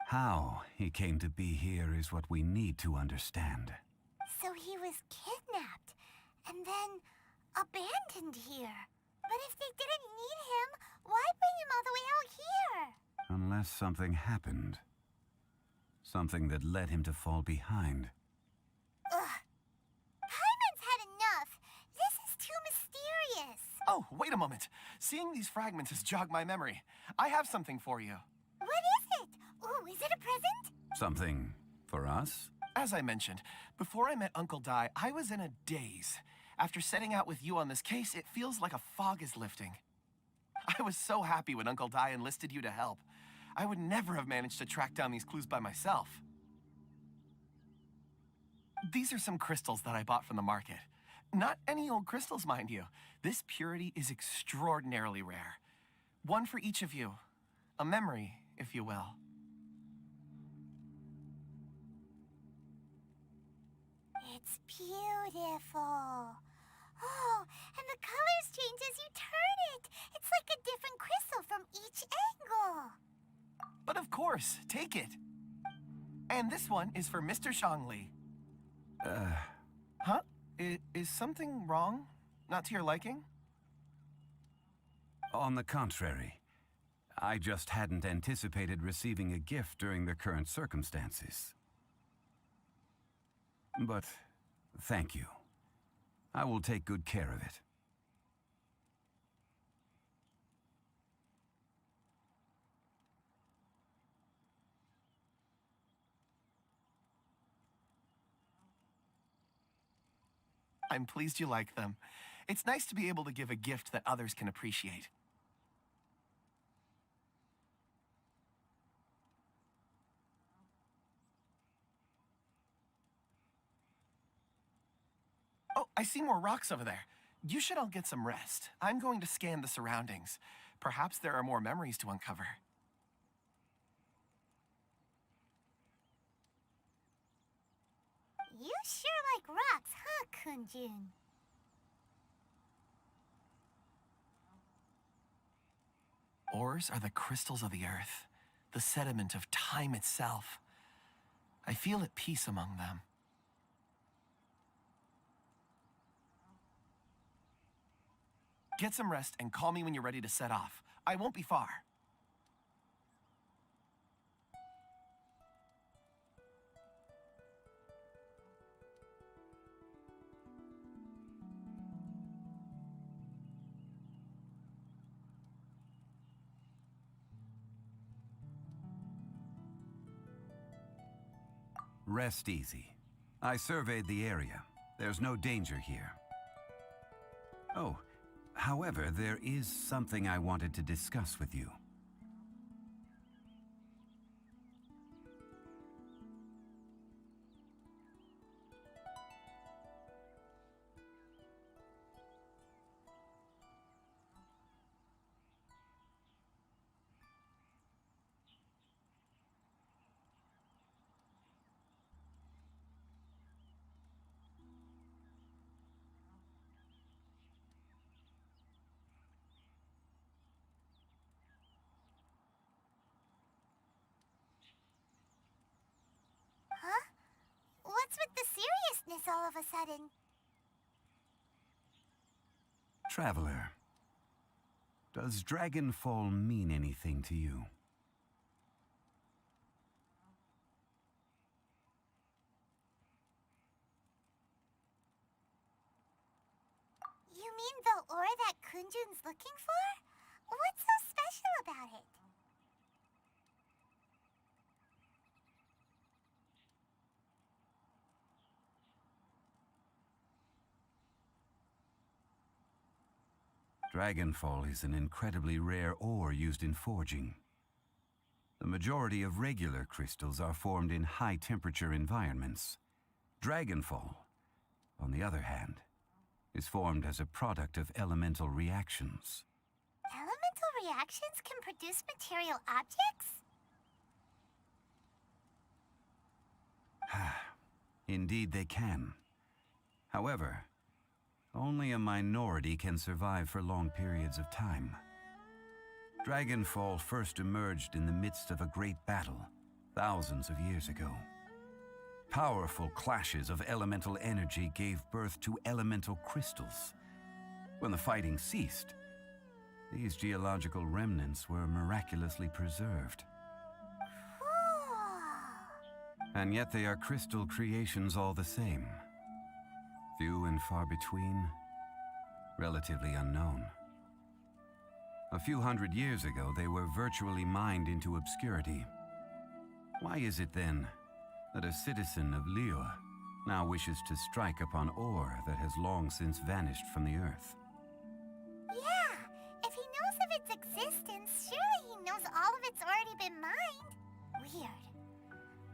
How he came to be here is what we need to understand. So he was kidnapped and then abandoned here. But if they didn't need him, why bring him all the way out here? Unless something happened. Something that led him to fall behind. Ugh. Paimon's had enough. This is too mysterious. Oh, wait a moment. Seeing these fragments has jogged my memory. I have something for you. What is it? Ooh, is it a present? Something for us? As I mentioned, before I met Uncle Dai, I was in a daze. After setting out with you on this case, it feels like a fog is lifting. I was so happy when Uncle Dai enlisted you to help. I would never have managed to track down these clues by myself. These are some crystals that I bought from the market. Not any old crystals, mind you. This purity is extraordinarily rare. One for each of you. A memory, if you will. It's beautiful. Oh, and the colors change as you turn it. It's like a different crystal from each angle. But of course, take it. And this one is for Mr. Zhongli. Huh? Is something wrong? Not to your liking? On the contrary, I just hadn't anticipated receiving a gift during the current circumstances. But thank you. I will take good care of it. I'm pleased you like them. It's nice to be able to give a gift that others can appreciate. Oh, I see more rocks over there. You should all get some rest. I'm going to scan the surroundings. Perhaps there are more memories to uncover. You sure like rocks, huh, Kunjun? Ores are the crystals of the earth, the sediment of time itself. I feel at peace among them. Get some rest and call me when you're ready to set off. I won't be far. Rest easy. I surveyed the area. There's no danger here. Oh, however, there is something I wanted to discuss with you. Huh? What's with the seriousness all of a sudden? Traveler, does Dragonfall mean anything to you? You mean the ore that Kunjun's looking for? What's so special about it? Dragonfall is an incredibly rare ore used in forging. The majority of regular crystals are formed in high-temperature environments. Dragonfall, on the other hand, is formed as a product of elemental reactions. Elemental reactions can produce material objects? Indeed, they can. However, only a minority can survive for long periods of time. Dragonfall first emerged in the midst of a great battle, thousands of years ago. Powerful clashes of elemental energy gave birth to elemental crystals. When the fighting ceased, these geological remnants were miraculously preserved. And yet they are crystal creations all the same. Few and far between, relatively unknown. A few hundred years ago, they were virtually mined into obscurity. Why is it then that a citizen of Liyue now wishes to strike upon ore that has long since vanished from the earth? Yeah, if he knows of its existence, surely he knows all of it's already been mined. Weird.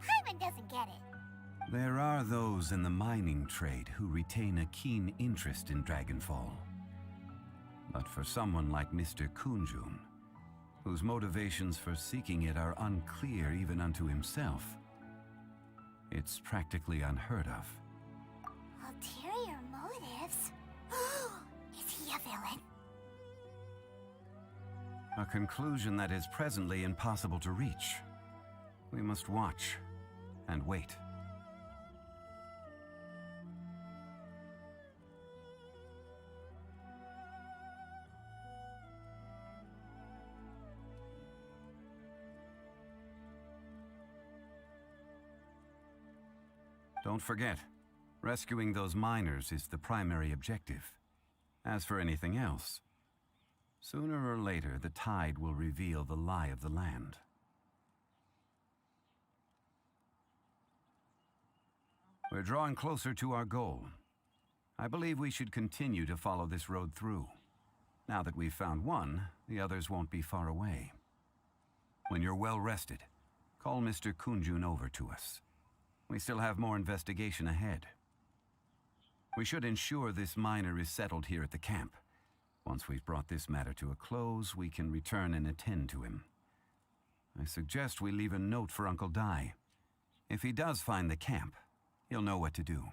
Paimon doesn't get it. There are those in the mining trade who retain a keen interest in Dragonfall. But for someone like Mr. Kunjun, whose motivations for seeking it are unclear even unto himself, it's practically unheard of. Ulterior motives? Is he a villain? A conclusion that is presently impossible to reach. We must watch and wait. Don't forget, rescuing those miners is the primary objective. As for anything else, sooner or later the tide will reveal the lie of the land. We're drawing closer to our goal. I believe we should continue to follow this road through. Now that we've found one, the others won't be far away. When you're well rested, call Mr. Kunjun over to us. We still have more investigation ahead. We should ensure this miner is settled here at the camp. Once we've brought this matter to a close, we can return and attend to him. I suggest we leave a note for Uncle Dai. If he does find the camp, he'll know what to do.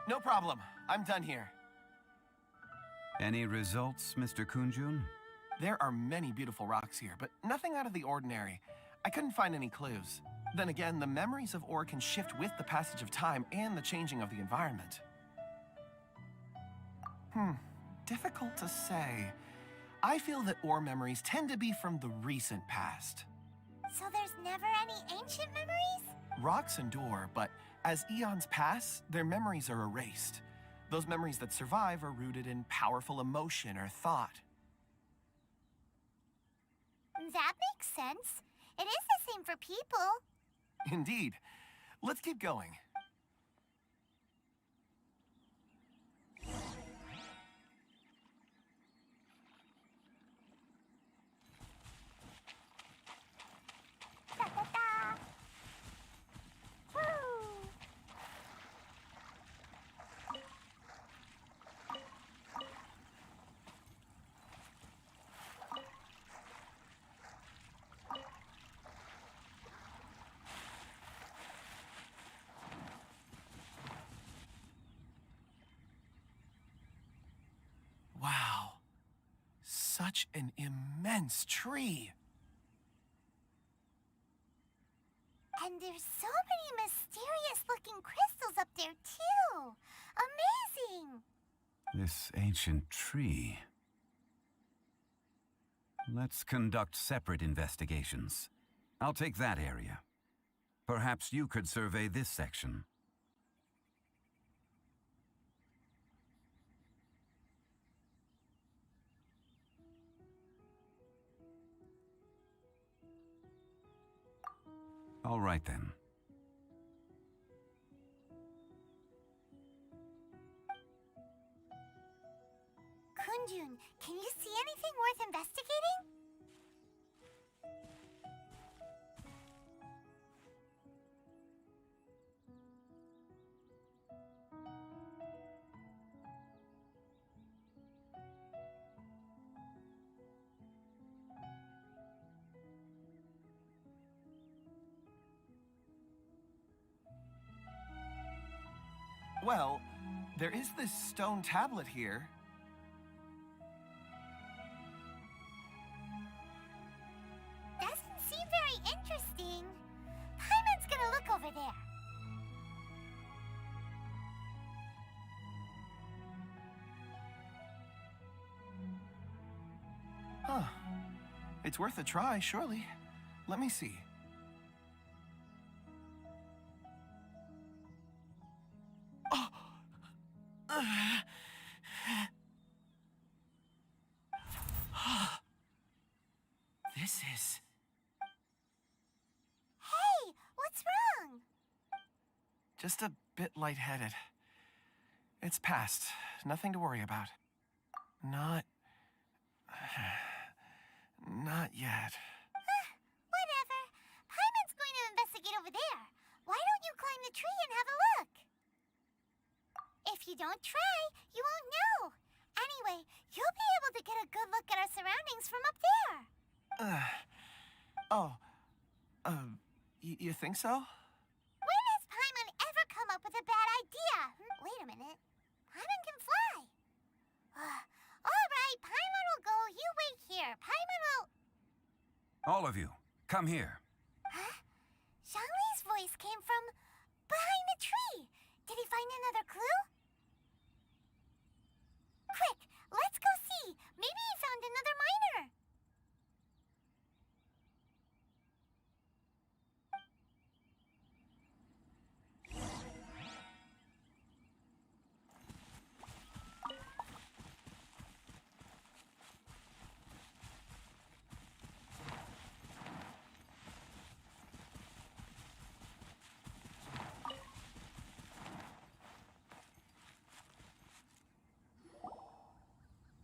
No problem. I'm done here. Any results, Mr. Kunjun? There are many beautiful rocks here, but nothing out of the ordinary. I couldn't find any clues. Then again, the memories of ore can shift with the passage of time and the changing of the environment. Difficult to say. I feel that ore memories tend to be from the recent past. So there's never any ancient memories? Rocks endure, but as eons pass, their memories are erased. Those memories that survive are rooted in powerful emotion or thought. That makes sense. It is the same for people. Indeed. Let's keep going. Da-da-da. Woo. Wow. Such an immense tree. And there's so many mysterious-looking crystals up there, too. Amazing! This ancient tree. Let's conduct separate investigations. I'll take that area. Perhaps you could survey this section. All right then. Kunjun, can you see anything worth investigating? Well, there is this stone tablet here. Doesn't seem very interesting. Paimon's gonna look over there. Huh. It's worth a try, surely. Let me see. Oh! This is... Hey, what's wrong? just a bit lightheaded. It's past. Nothing to worry about. Not yet. Whatever. Paimon's going to investigate over there. Why don't you climb the tree and have a look? If you don't try, you won't know. Anyway, you'll be able to get a good look at our surroundings from up there. You think so? When has Paimon ever come up with a bad idea? Wait a minute. Paimon can fly. All right, Paimon will go. You wait here. Paimon will... All of you, come here. Huh? Zhongli's voice came from behind the tree. Did he find another clue? Quick, let's go see. Maybe he found another miner.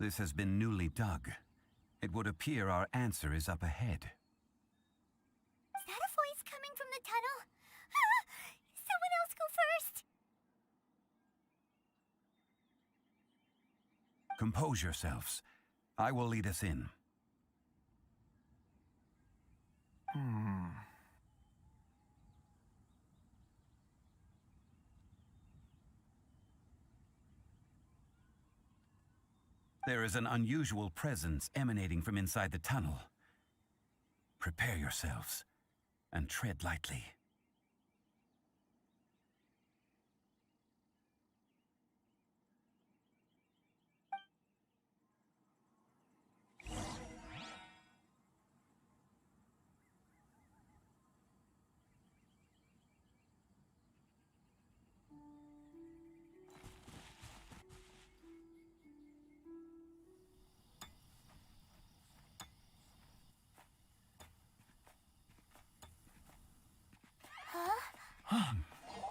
This has been newly dug. It would appear our answer is up ahead. Is that a voice coming from the tunnel? Someone else go first. Compose yourselves. I will lead us in. There is an unusual presence emanating from inside the tunnel. Prepare yourselves and tread lightly.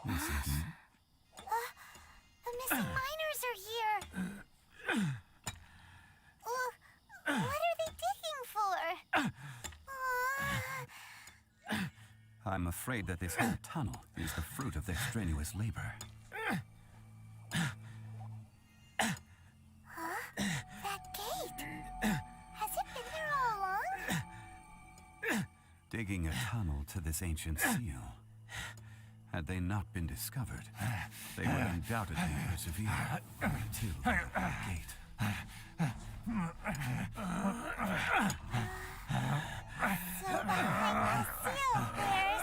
This is... The missing miners are here. What are they digging for? I'm afraid that this whole tunnel is the fruit of their strenuous labor. That gate. Has it been there all along? Digging a tunnel to this ancient seal. Had they not been discovered, they would undoubtedly persevere until the gate. So behind the seal, there's...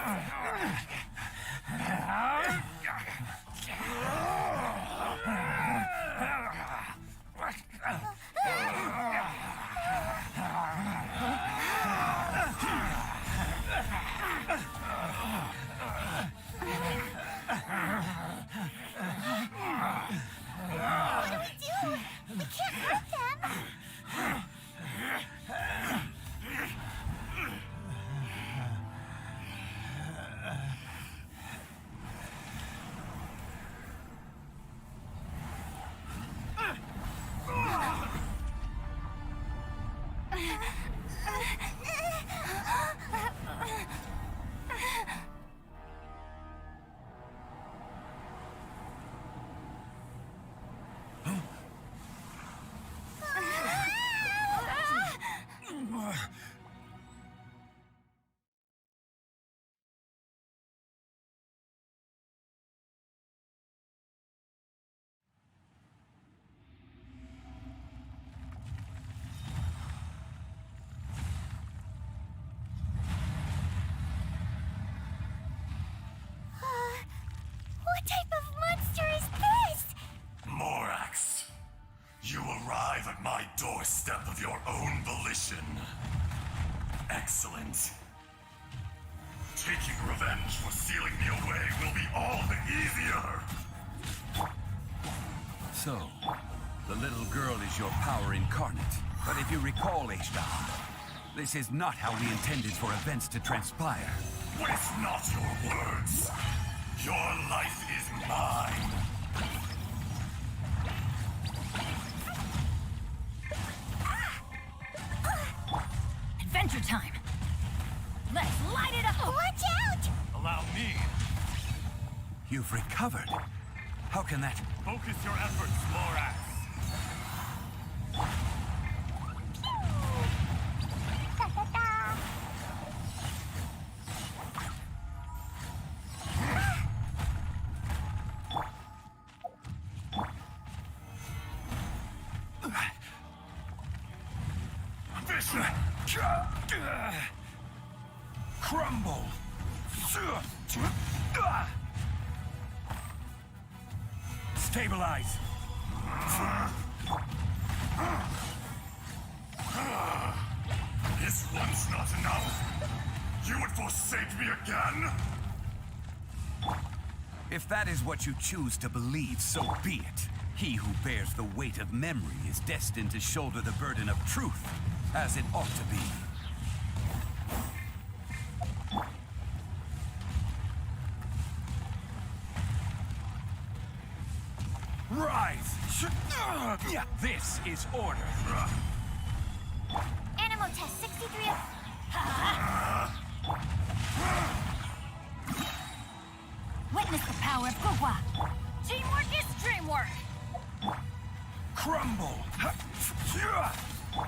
What do we do? We can't hurt them. What type of monster is this? Morax, you arrive at my doorstep of your own volition. Excellent. Taking revenge for sealing me away will be all the easier. So, the little girl is your power incarnate. But if you recall, H-Down, this is not how we intended for events to transpire. Waste not your words. Your life is mine. Adventure time! Let's light it up! Watch out! Allow me. You've recovered. How can that... Focus your efforts, Morax. Crumble! Stabilize! This one's not enough. You would forsake me again? If that is what you choose to believe, so be it. He who bears the weight of memory is destined to shoulder the burden of truth, as it ought to be. Rise! This is order. Animal test 63 of... Witness the power of Gugwa! Teamwork is dreamwork! Crumble!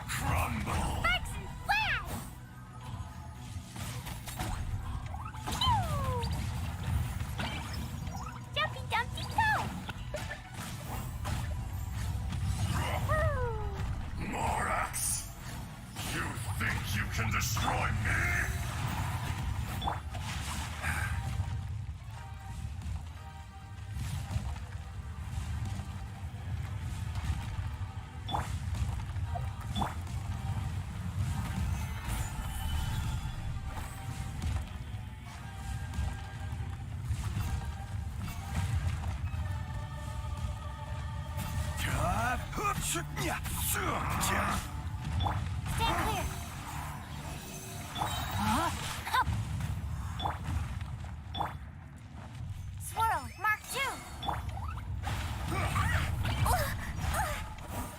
Crumble! Sparks and flash! Pew! Jumpy Dumpty go! Woo! destroy me? Stand clear. Swirl, Mark 2.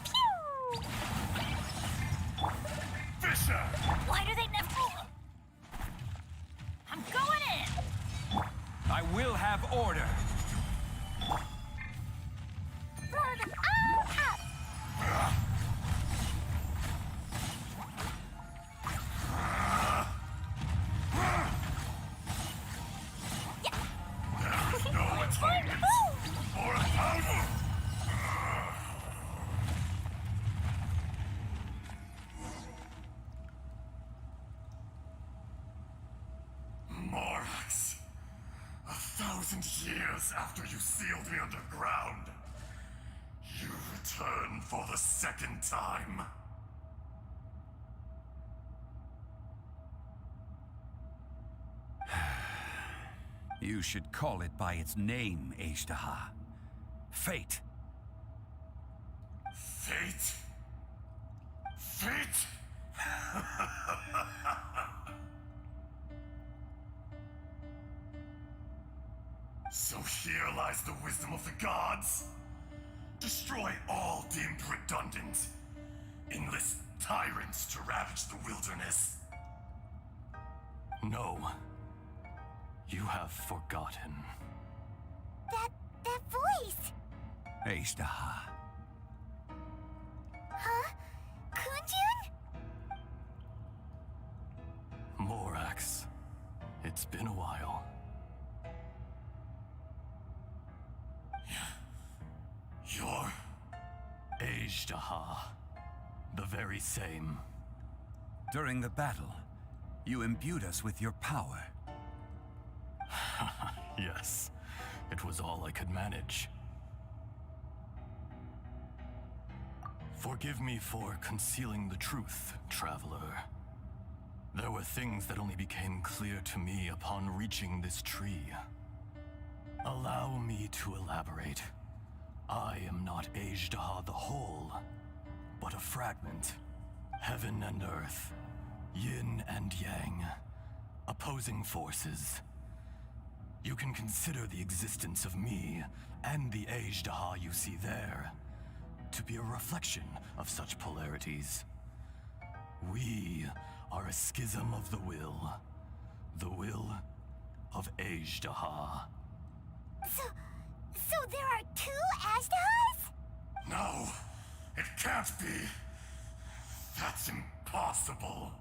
Pew! Fisher! Why do they never... I'm going in! I will have order. Throw them all up. No atonement or power! Morax, 1,000 years after you sealed me underground, you return for the second time. You should call it by its name, Ashtaha. Fate. Fate? Fate? So here lies the wisdom of the gods. Destroy all deemed redundant. Enlist tyrants to ravage the wilderness. No. You have forgotten. That voice. Ashtaha. Huh? Kunjun? Morax. It's been a while. You're... Ashtaha. The very same. During the battle, you imbued us with your power. Yes. It was all I could manage. Forgive me for concealing the truth, traveler. There were things that only became clear to me upon reaching this tree. Allow me to elaborate. I am not Ashtaha the whole, but a fragment. Heaven and earth, yin and yang, opposing forces. You can consider the existence of me and the Ashtaha you see there to be a reflection of such polarities. We are a schism of the will of Ashtaha. So there are two Ashtahas? No, it can't be. That's impossible.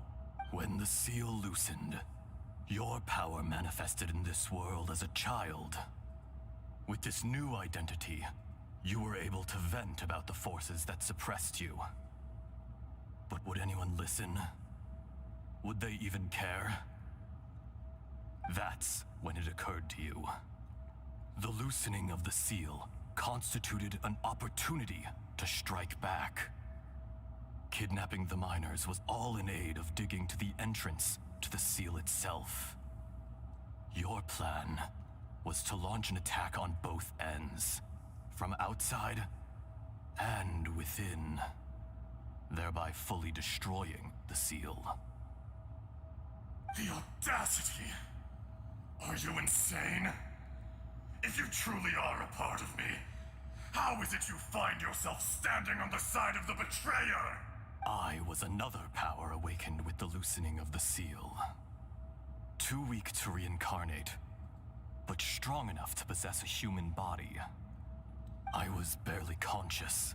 When the seal loosened, your power manifested in this world as a child. With this new identity, you were able to vent about the forces that suppressed you. But would anyone listen? Would they even care? That's when it occurred to you. The loosening of the seal constituted an opportunity to strike back. Kidnapping the miners was all in aid of digging to the entrance to the seal itself. Your plan was to launch an attack on both ends, from outside and within, thereby fully destroying the seal. The audacity! Are you insane? If you truly are a part of me, how is it you find yourself standing on the side of the betrayer? I was another power awakened with the loosening of the seal. Too weak to reincarnate, but strong enough to possess a human body. I was barely conscious.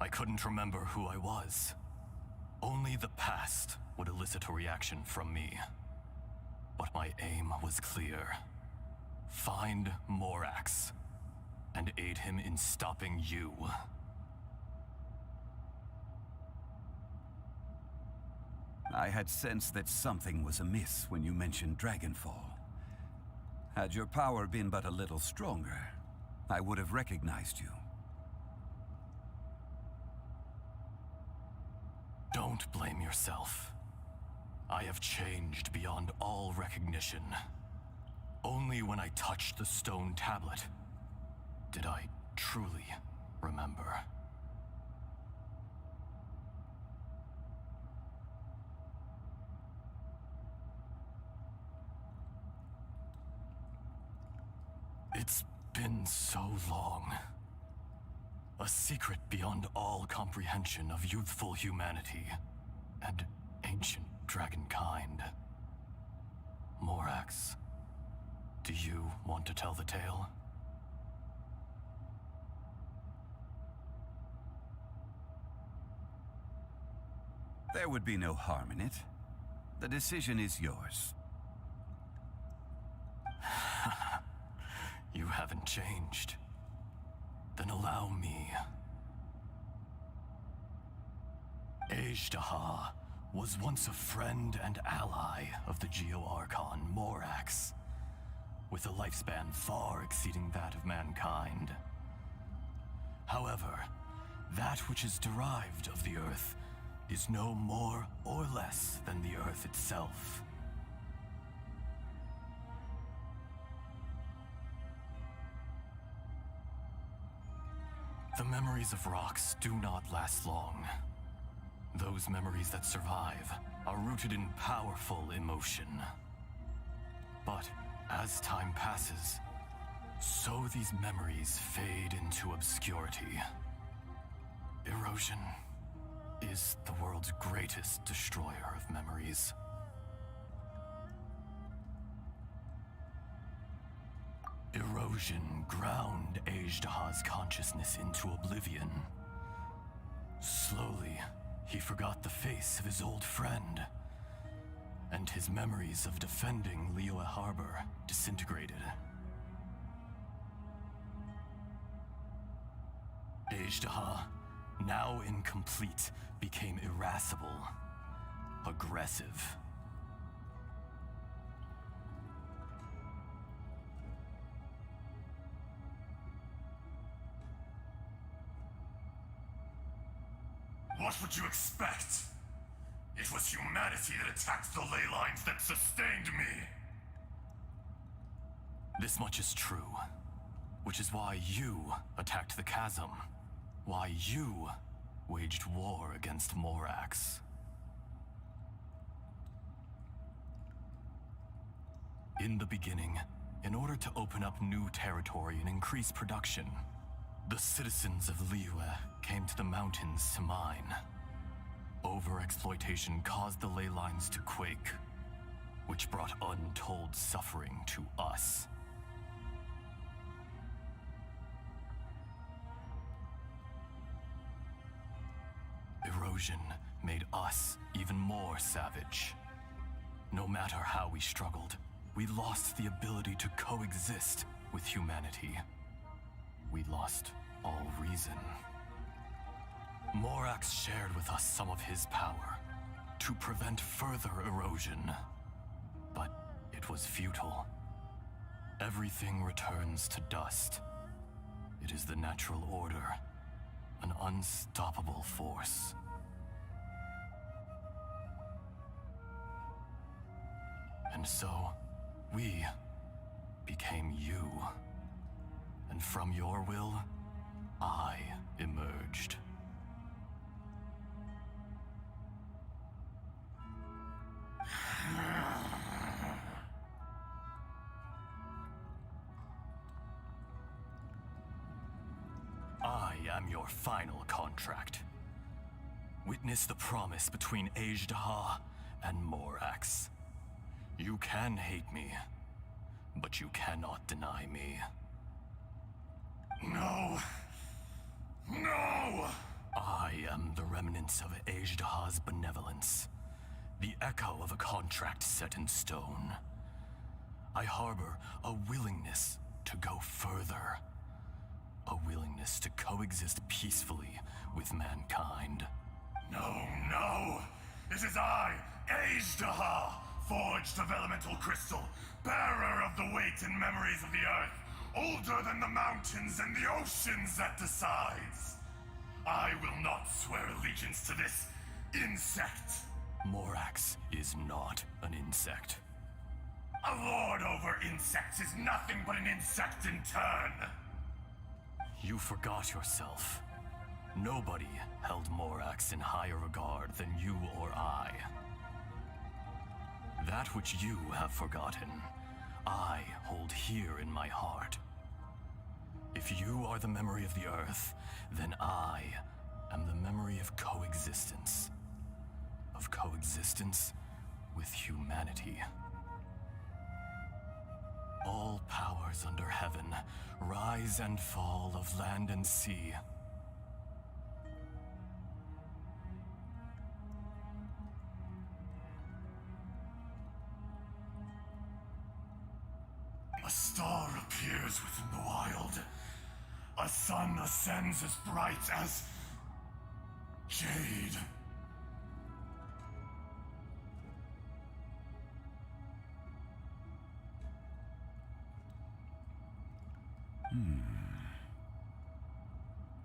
I couldn't remember who I was. Only the past would elicit a reaction from me. But my aim was clear. Find Morax, and aid him in stopping you. I had sensed that something was amiss when you mentioned Dragonfall. Had your power been but a little stronger, I would have recognized you. Don't blame yourself. I have changed beyond all recognition. Only when I touched the stone tablet did I truly remember. It's been so long. A secret beyond all comprehension of youthful humanity and ancient dragonkind. Morax, do you want to tell the tale? There would be no harm in it. The decision is yours. You haven't changed. Then allow me. Ajdaha was once a friend and ally of the Geo-Archon Morax, with a lifespan far exceeding that of mankind. However, that which is derived of the Earth is no more or less than the Earth itself. The memories of rocks do not last long. Those memories that survive are rooted in powerful emotion. But as time passes, so these memories fade into obscurity. Erosion is the world's greatest destroyer of memories. Erosion ground Ajdaha's consciousness into oblivion. Slowly, he forgot the face of his old friend, and his memories of defending Liyue Harbor disintegrated. Ajdaha, now incomplete, became irascible, aggressive. What would you expect? It was humanity that attacked the ley lines that sustained me. This much is true, which is why you attacked the chasm, why you waged war against Morax. In the beginning, in order to open up new territory and increase production, the citizens of Liyue came to the mountains to mine. Overexploitation caused the ley lines to quake, which brought untold suffering to us. Erosion made us even more savage. No matter how we struggled, we lost the ability to coexist with humanity. We lost all reason. Morax shared with us some of his power to prevent further erosion, but it was futile. Everything returns to dust. It is the natural order, an unstoppable force. And so, we became you. And from your will, I emerged. I am your final contract. Witness the promise between Ajdaha and Morax. You can hate me, but you cannot deny me. No. No! I am the remnants of Ajdaha's benevolence, the echo of a contract set in stone. I harbor a willingness to go further, a willingness to coexist peacefully with mankind. No, no! It is I, Ajdaha, forged of elemental crystal, bearer of the weight and memories of the earth, older than the mountains and the oceans that decides. I will not swear allegiance to this insect. Morax is not an insect. A lord over insects is nothing but an insect in turn. You forgot yourself. Nobody held Morax in higher regard than you or I. That which you have forgotten, I hold here in my heart. If you are the memory of the Earth, then I am the memory of coexistence. Of coexistence with humanity. All powers under heaven, rise and fall of land and sea. A star appears within the wild. A sun ascends as bright as jade.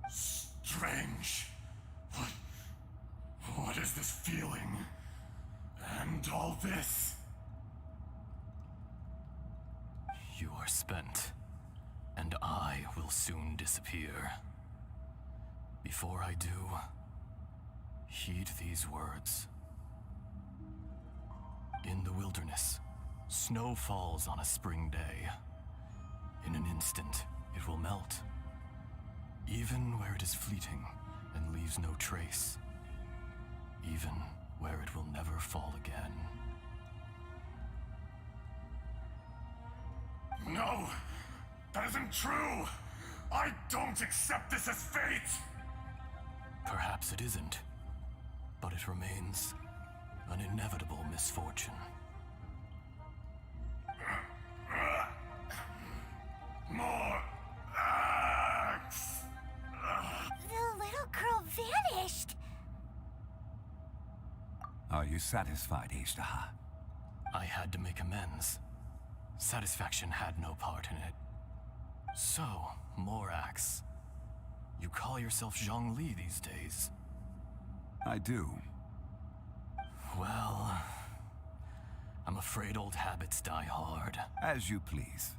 Strange. What is this feeling? And all this? You are spent, and I will soon disappear. Before I do, heed these words. In the wilderness, snow falls on a spring day. In an instant, it will melt, even where it is fleeting and leaves no trace, even where it will never fall again. No! That isn't true! I don't accept this as fate! Perhaps it isn't, but it remains an inevitable misfortune. More axe! The little girl vanished. Are you satisfied, Ajdaha? I had to make amends. Satisfaction had no part in it. So, Morax, you call yourself Zhongli these days? I do. Well, I'm afraid old habits die hard. As you please.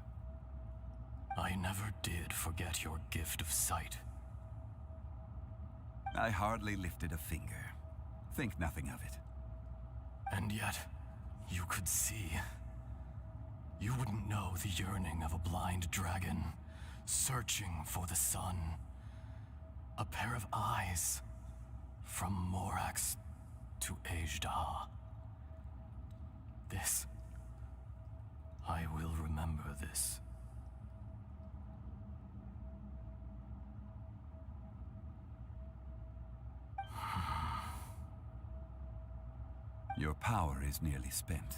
I never did forget your gift of sight. I hardly lifted a finger. Think nothing of it. And yet, you could see. You wouldn't know the yearning of a blind dragon, searching for the sun. A pair of eyes, from Morax to Ajdaha. This, I will remember this. Your power is nearly spent.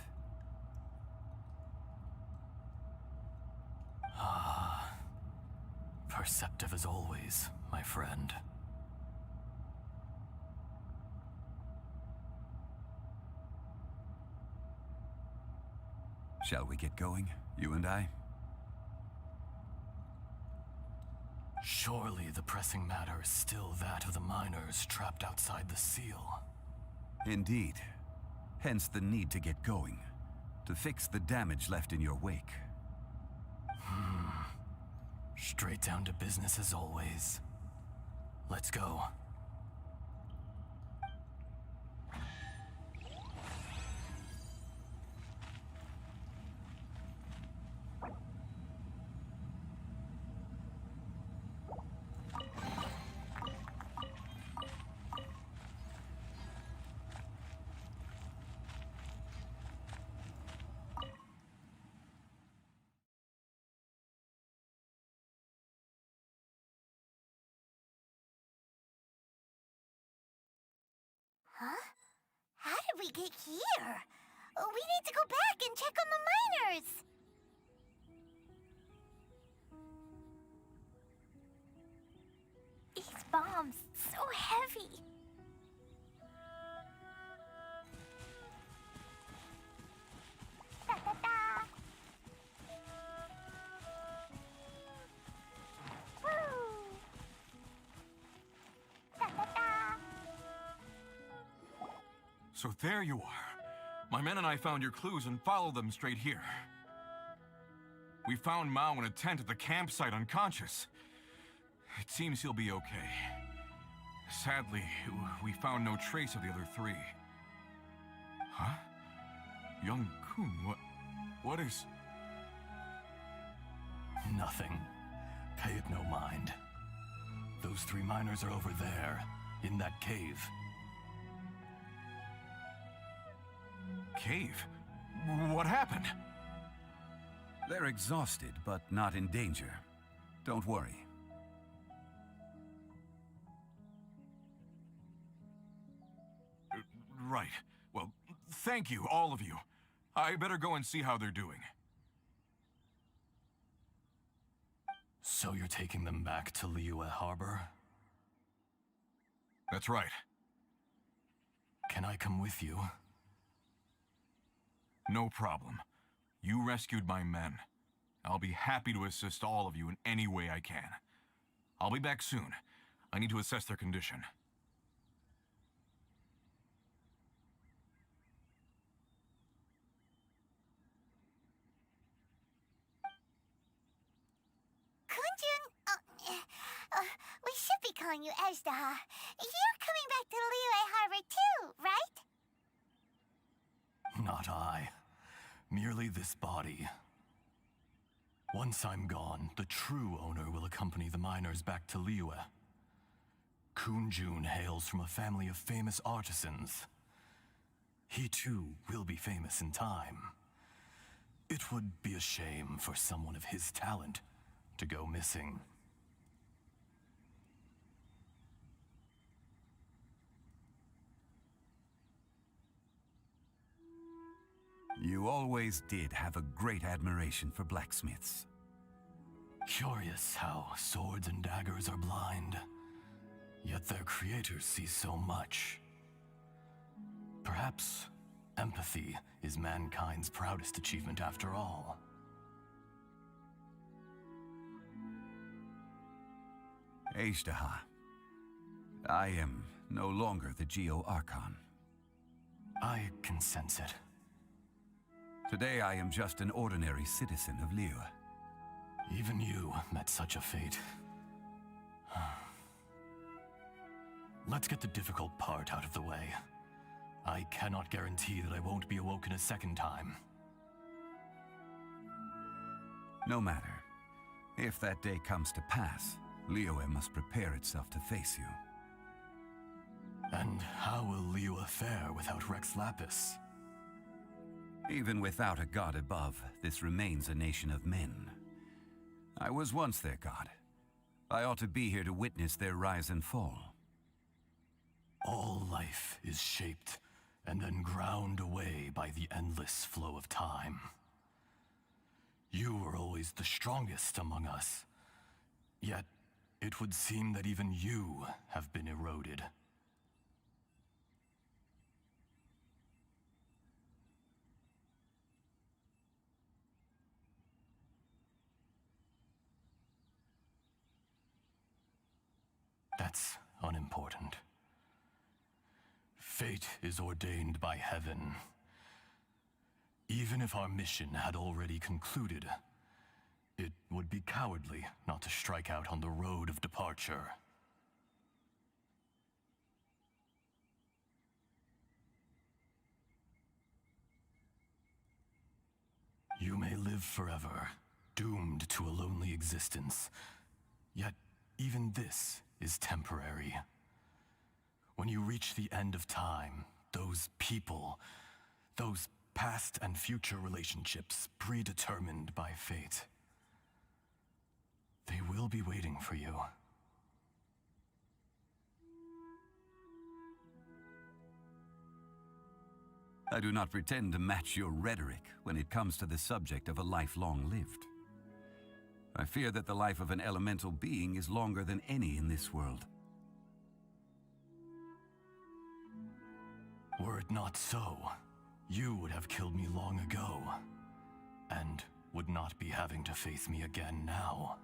Perceptive as always, my friend. Shall we get going, you and I? Surely the pressing matter is still that of the miners trapped outside the seal. Indeed. Hence the need to get going. To fix the damage left in your wake. Straight down to business as always. Let's go. Huh? How did we get here? We need to go back and check on the miners. These bombs, so heavy. So there you are. My men and I found your clues and followed them straight here. We found Mao in a tent at the campsite unconscious. It seems he'll be okay. Sadly, we found no trace of the other three. Huh? Young Kun, what is... Nothing. Pay it no mind. Those 3 miners are over there, in that cave. Cave? What happened? They're exhausted, but not in danger. Don't worry. Right. Well, thank you, all of you. I better go and see how they're doing. So you're taking them back to Liyue Harbor? That's right. Can I come with you? No problem. You rescued my men. I'll be happy to assist all of you in any way I can. I'll be back soon. I need to assess their condition. Kunjun, we should be calling you Ezdaha. You're coming back to Liyue Harbor too, right? Not I. Merely this body. Once I'm gone, the true owner will accompany the miners back to Liyue. Kunjun hails from a family of famous artisans. He too will be famous in time. It would be a shame for someone of his talent to go missing. You always did have a great admiration for blacksmiths. Curious how swords and daggers are blind, yet their creators see so much. Perhaps empathy is mankind's proudest achievement after all. Ezdaha, I am no longer the Geo-Archon. I can sense it. Today I am just an ordinary citizen of Liyue. Even you met such a fate. Let's get the difficult part out of the way. I cannot guarantee that I won't be awoken a second time. No matter. If that day comes to pass, Liyue must prepare itself to face you. And how will Liyue fare without Rex Lapis? Even without a god above, this remains a nation of men. I was once their god. I ought to be here to witness their rise and fall. All life is shaped and then ground away by the endless flow of time. You were always the strongest among us. Yet, it would seem that even you have been eroded. That's unimportant. Fate is ordained by heaven. Even if our mission had already concluded, it would be cowardly not to strike out on the road of departure. You may live forever, doomed to a lonely existence. Yet, even this is temporary. When you reach the end of time, those people, those past and future relationships predetermined by fate, they will be waiting for you. I do not pretend to match your rhetoric when it comes to the subject of a life long lived. I fear that the life of an elemental being is longer than any in this world. Were it not so, you would have killed me long ago, and would not be having to face me again now.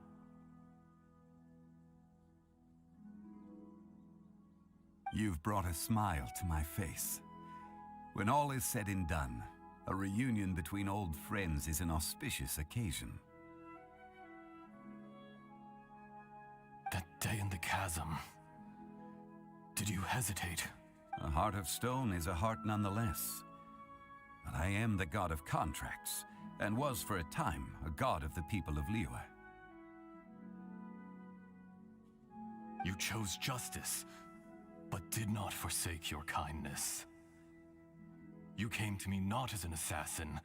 You've brought a smile to my face. When all is said and done, a reunion between old friends is an auspicious occasion. That day in the chasm. Did you hesitate? A heart of stone is a heart nonetheless. But I am the god of contracts, and was for a time a god of the people of Liyue. You chose justice, but did not forsake your kindness. You came to me not as an assassin,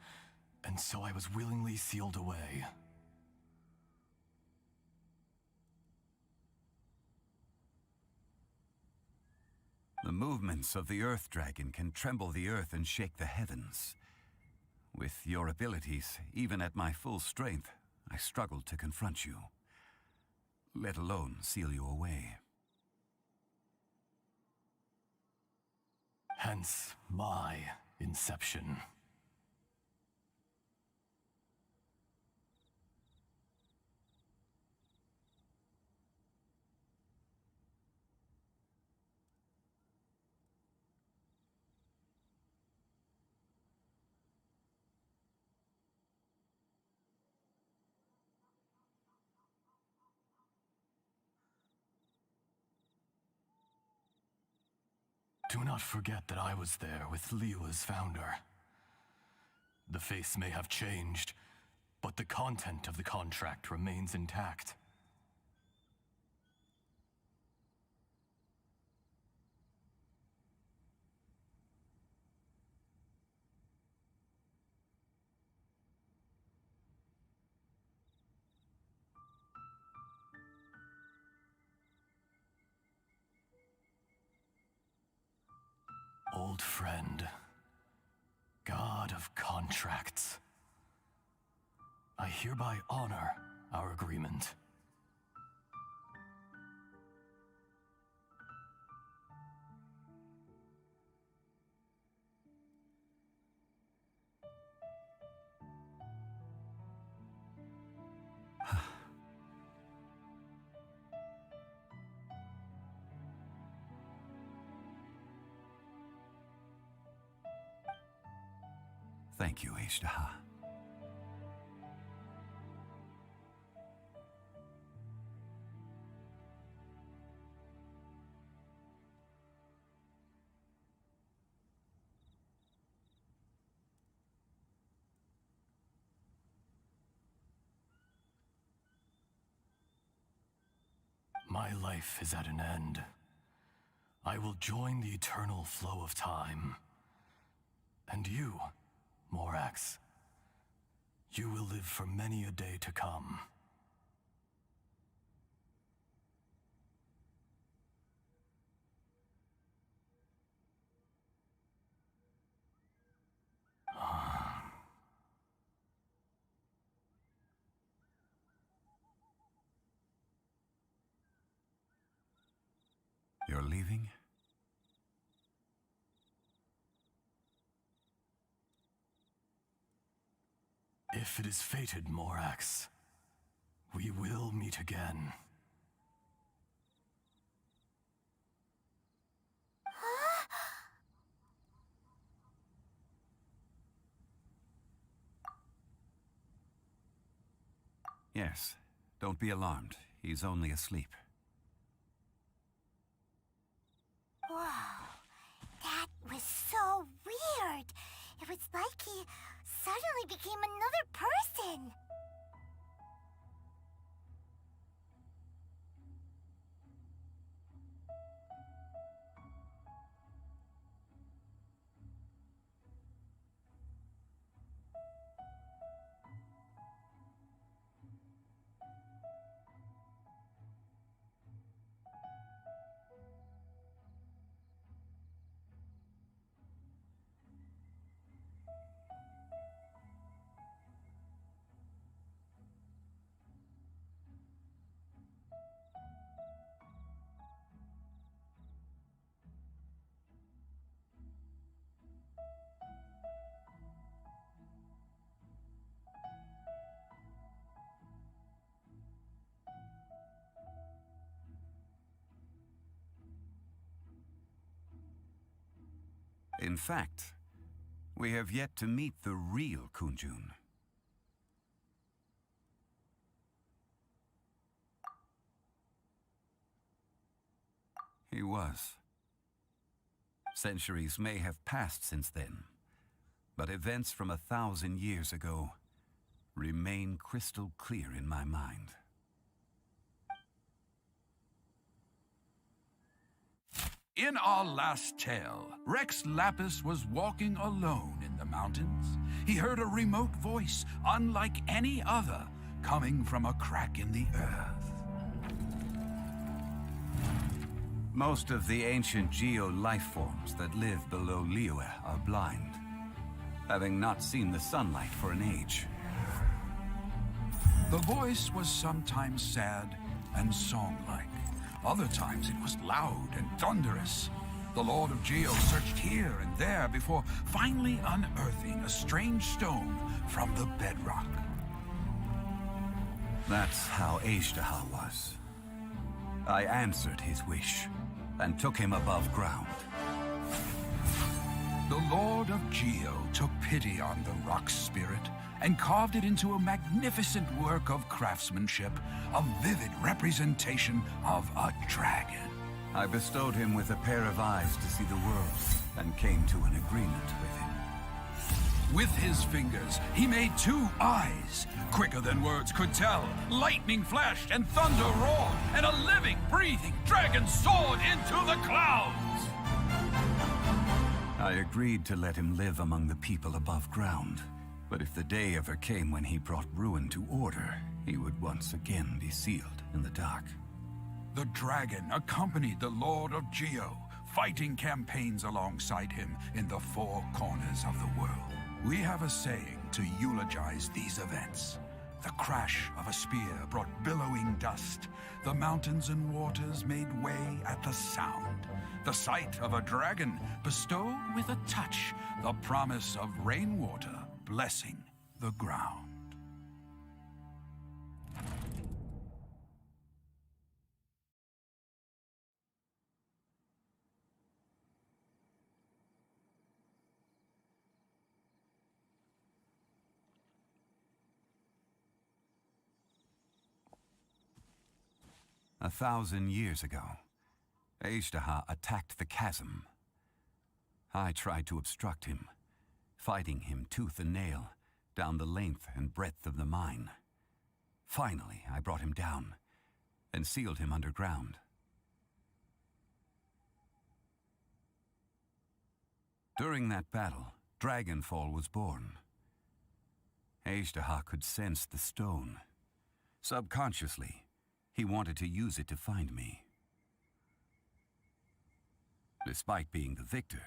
and so I was willingly sealed away. The movements of the Earth Dragon can tremble the earth and shake the heavens. With your abilities, even at my full strength, I struggled to confront you, let alone seal you away. Hence my inception. Do not forget that I was there with Liyue's founder. The face may have changed, but the content of the contract remains intact. Old friend, god of contracts, I hereby honor our agreement. Thank you, Ishtaha. My life is at an end. I will join the eternal flow of time. And you, Morax, you will live for many a day to come. You're leaving? If it is fated, Morax, we will meet again. Yes. Don't be alarmed. He's only asleep. Whoa, that was so weird. It was like he suddenly became another person. In fact, We have yet to meet the real Kunjun. He was. Centuries may have passed since then, but events from 1,000 years ago remain crystal clear in my mind. In our last tale, Rex Lapis was walking alone in the mountains. He heard a remote voice, unlike any other, coming from a crack in the earth. Most of the ancient geo-life forms that live below Liyue are blind, having not seen the sunlight for an age. The voice was sometimes sad and song-like. Other times it was loud and thunderous. The Lord of Geo searched here and there before finally unearthing a strange stone from the bedrock. That's how Ejderha was. I answered his wish and took him above ground. The Lord of Geo took pity on the rock spirit and carved it into a magnificent work of craftsmanship, a vivid representation of a dragon. I bestowed him with a pair of eyes to see the world and came to an agreement with him. With his fingers, he made 2 eyes. Quicker than words could tell, lightning flashed and thunder roared, and a living, breathing dragon soared into the clouds. I agreed to let him live among the people above ground. But if the day ever came when he brought ruin to order, he would once again be sealed in the dark. The dragon accompanied the Lord of Geo, fighting campaigns alongside him in the 4 corners of the world. We have a saying to eulogize these events. The crash of a spear brought billowing dust. The mountains and waters made way at the sound. The sight of a dragon bestowed with a touch the promise of rainwater blessing the ground. A 1,000 years ago, Ejderha attacked the chasm. I tried to obstruct him, fighting him tooth and nail down the length and breadth of the mine. Finally, I brought him down and sealed him underground. During that battle, Dragonfall was born. Ejderha could sense the stone. Subconsciously, he wanted to use it to find me. Despite being the victor,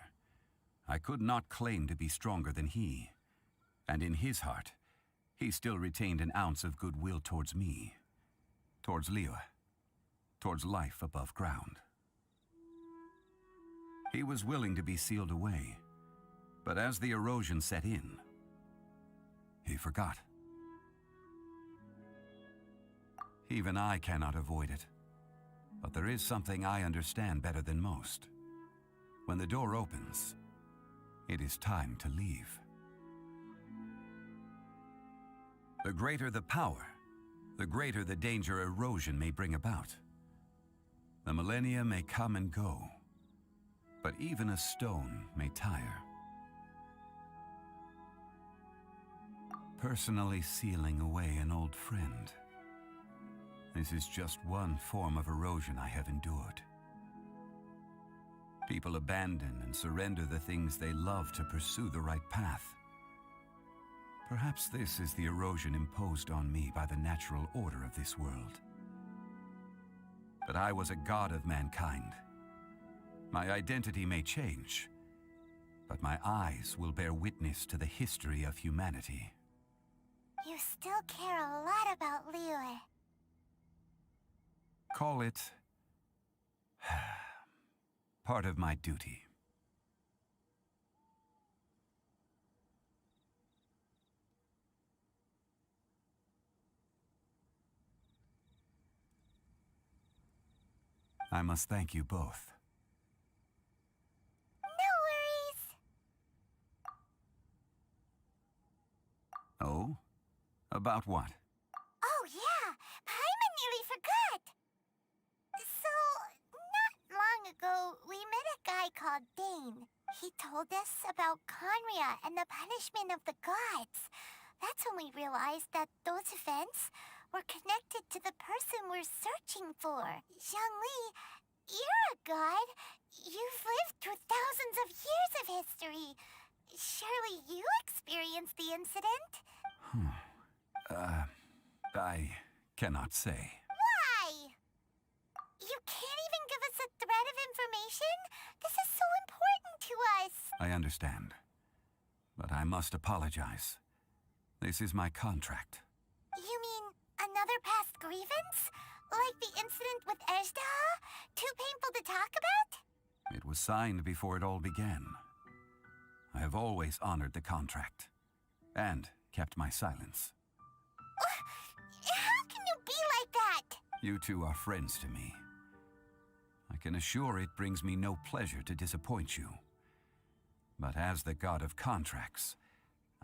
I could not claim to be stronger than he, and in his heart, he still retained an ounce of goodwill towards me, towards Liyue, towards life above ground. He was willing to be sealed away, but as the erosion set in, he forgot. Even I cannot avoid it, but there is something I understand better than most. When the door opens, it is time to leave. The greater the power, the greater the danger erosion may bring about. The millennia may come and go, but even a stone may tire. Personally sealing away an old friend. This is just one form of erosion I have endured. People abandon and surrender the things they love to pursue the right path. Perhaps this is the erosion imposed on me by the natural order of this world. But I was a god of mankind. My identity may change, but my eyes will bear witness to the history of humanity. You still care a lot about Liyue. Call it part of my duty. I must thank you both. No worries. Oh? About what? Oh, yeah. Paimon nearly forgot. So, not long ago, we met a guy called Dane. He told us about Conria and the punishment of the gods. That's when we realized that those events were connected to the person we're searching for. Zhongli, you're a god. You've lived through thousands of years of history. Surely you experienced the incident? I cannot say. Why? You can't even give us a thread of information? This is so important to us. I understand. But I must apologize. This is my contract. You mean another past grievance? Like the incident with Ejda? Too painful to talk about? It was signed before it all began. I have always honored the contract. And kept my silence. How can you be like that? You two are friends to me. I can assure it brings me no pleasure to disappoint you. But as the god of contracts,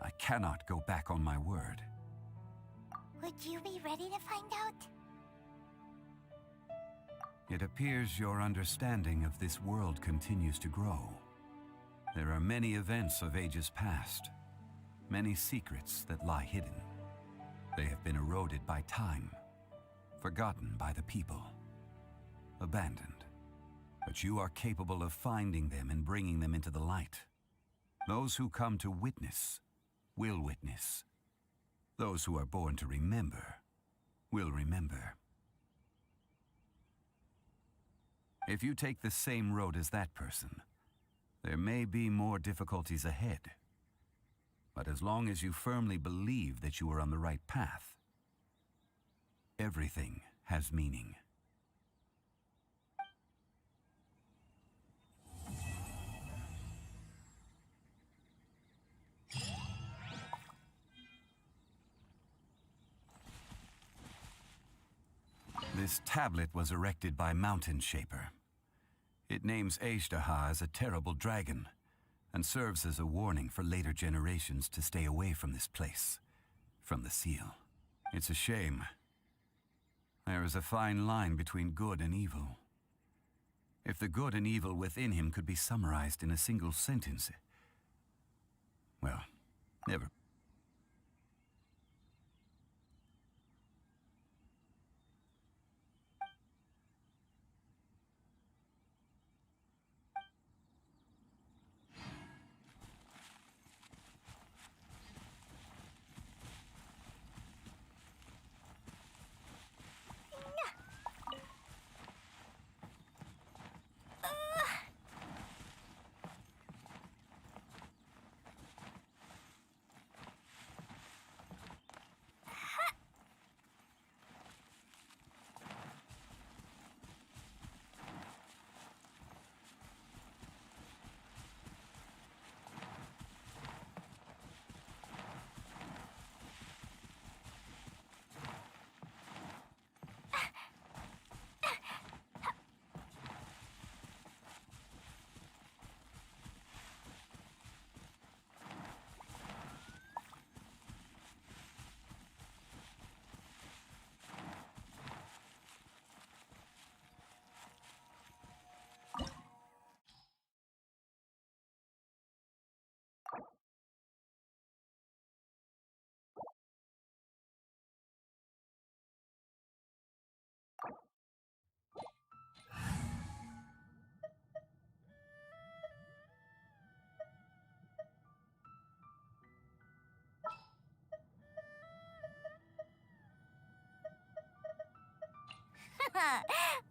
I cannot go back on my word. Would you be ready to find out? It appears your understanding of this world continues to grow. There are many events of ages past, many secrets that lie hidden. They have been eroded by time, forgotten by the people, abandoned. But you are capable of finding them and bringing them into the light. Those who come to witness will witness. Those who are born to remember will remember. If you take the same road as that person, there may be more difficulties ahead. But as long as you firmly believe that you are on the right path, everything has meaning. This tablet was erected by Mountain Shaper. It names Ejdaha as a terrible dragon, and serves as a warning for later generations to stay away from this place, from the seal. It's a shame. There is a fine line between good and evil. If the good and evil within him could be summarized in a single sentence, well, never.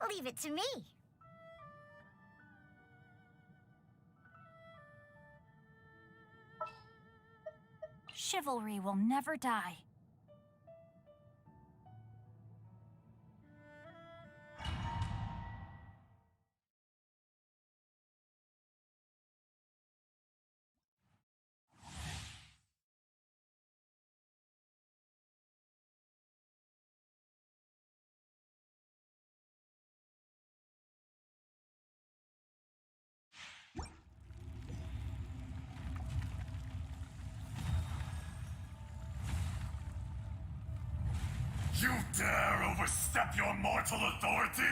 Leave it to me. Chivalry will never die. You dare overstep your mortal authority?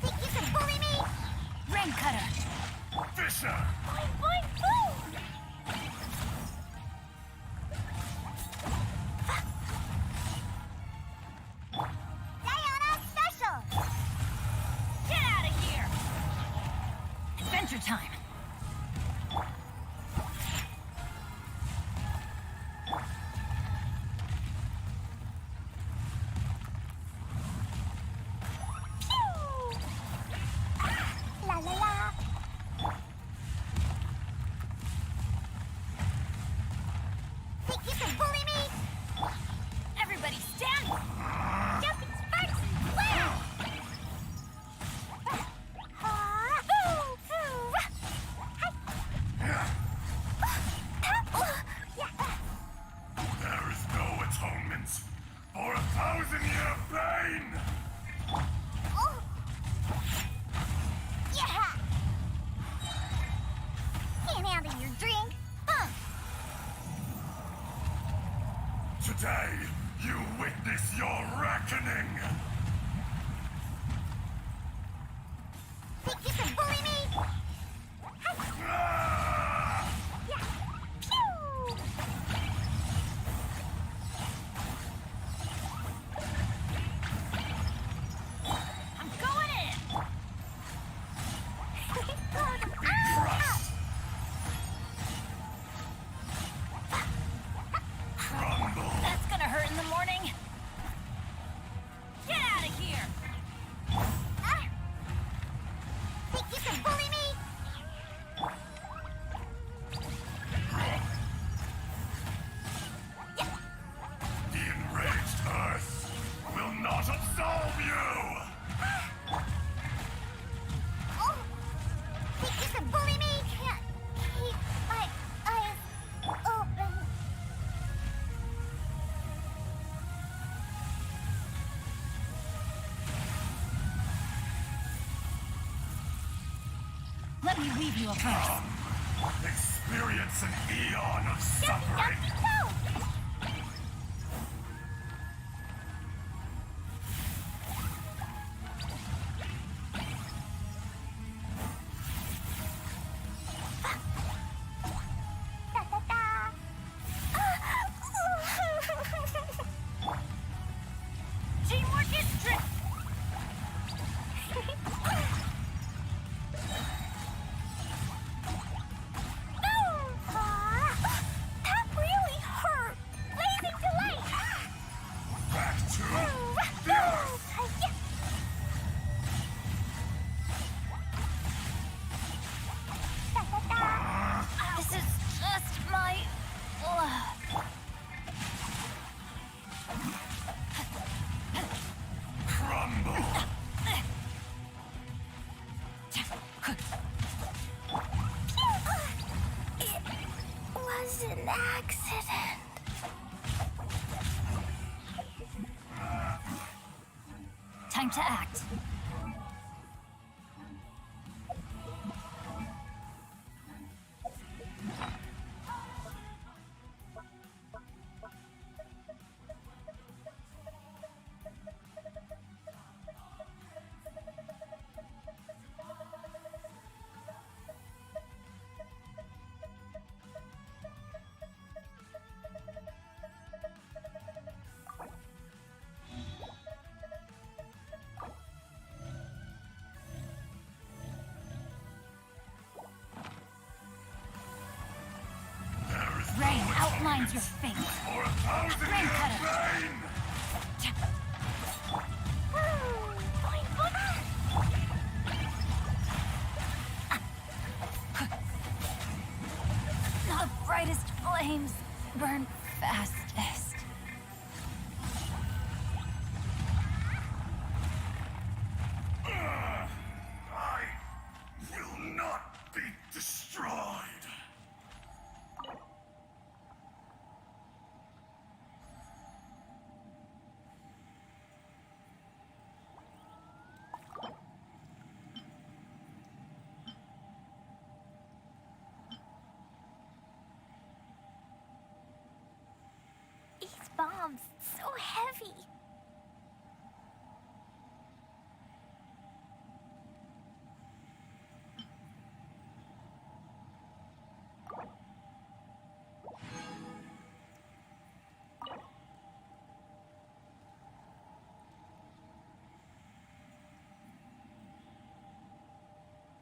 Think you can bully me? Rain cutter. Fisher! Boing, boing, boom! Diana Special! Get out of here! Adventure time. Pew! Ah, la la la! Think you can bully me? Everybody stand! Jumping sparks and flares! Ah, boo, boo, There is no atonement for 1,000-year pain! oh. Yeah! Can't handle your drink. Huh. Today, you witness your reckoning! Think you can bully me? Ah! Yeah. Pew! I'm going in! Trust! Crumble! That's gonna hurt in the morning. Get out of here! Ah. Think you can bully me? The enraged Earth will not absolve you! Oh. Think you can bully me? Can't keep my eyes open. Let me weave you a verse. Experience an eon of Jumpy, suffering! jumpy, go! Da, da, da. Teamwork is strength. That really hurt. Blazing delight. Back to the Earth! Da, da, da. This is just my... Crumble! It was an accident. Time to act. There is Rain no outlines atonement your fate. for 1,000-year Rain cutter. pain! Boing, boing. The brightest flames burn fastest. I will not be destroyed! bombs, so heavy.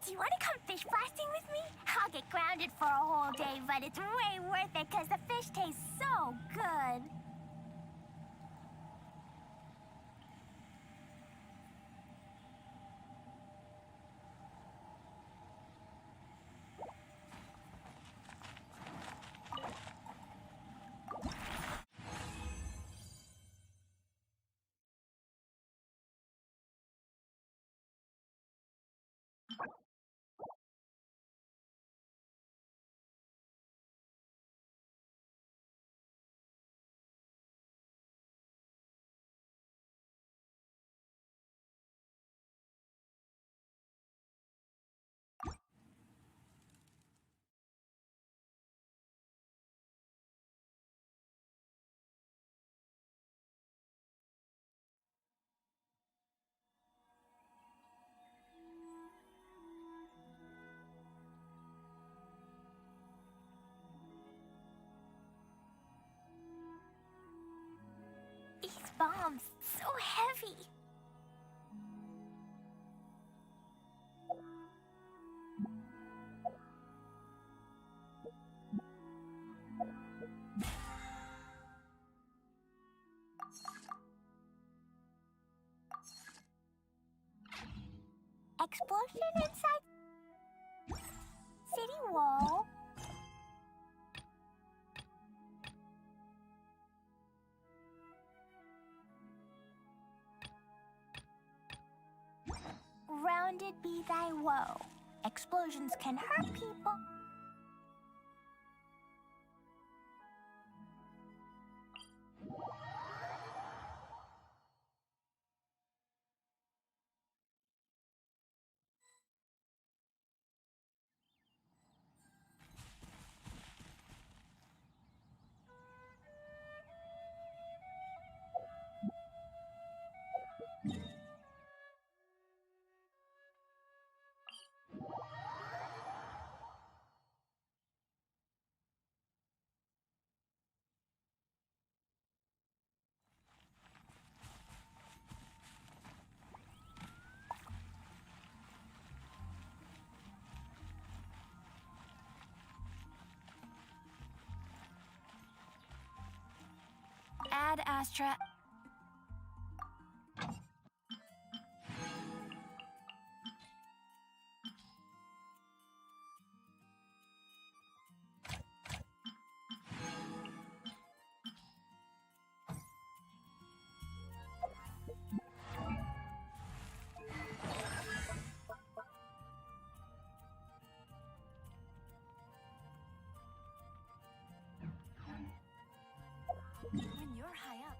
Do you want to come fish blasting with me? I'll get grounded for a whole day, but it's way worth it because the fish taste so good. These bombs, so heavy. Explosion inside city wall. Rounded be thy woe. Explosions can hurt people. Ad Astra. When you're high up,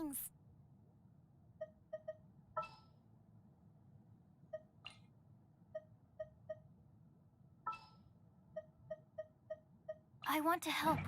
things. I want to help.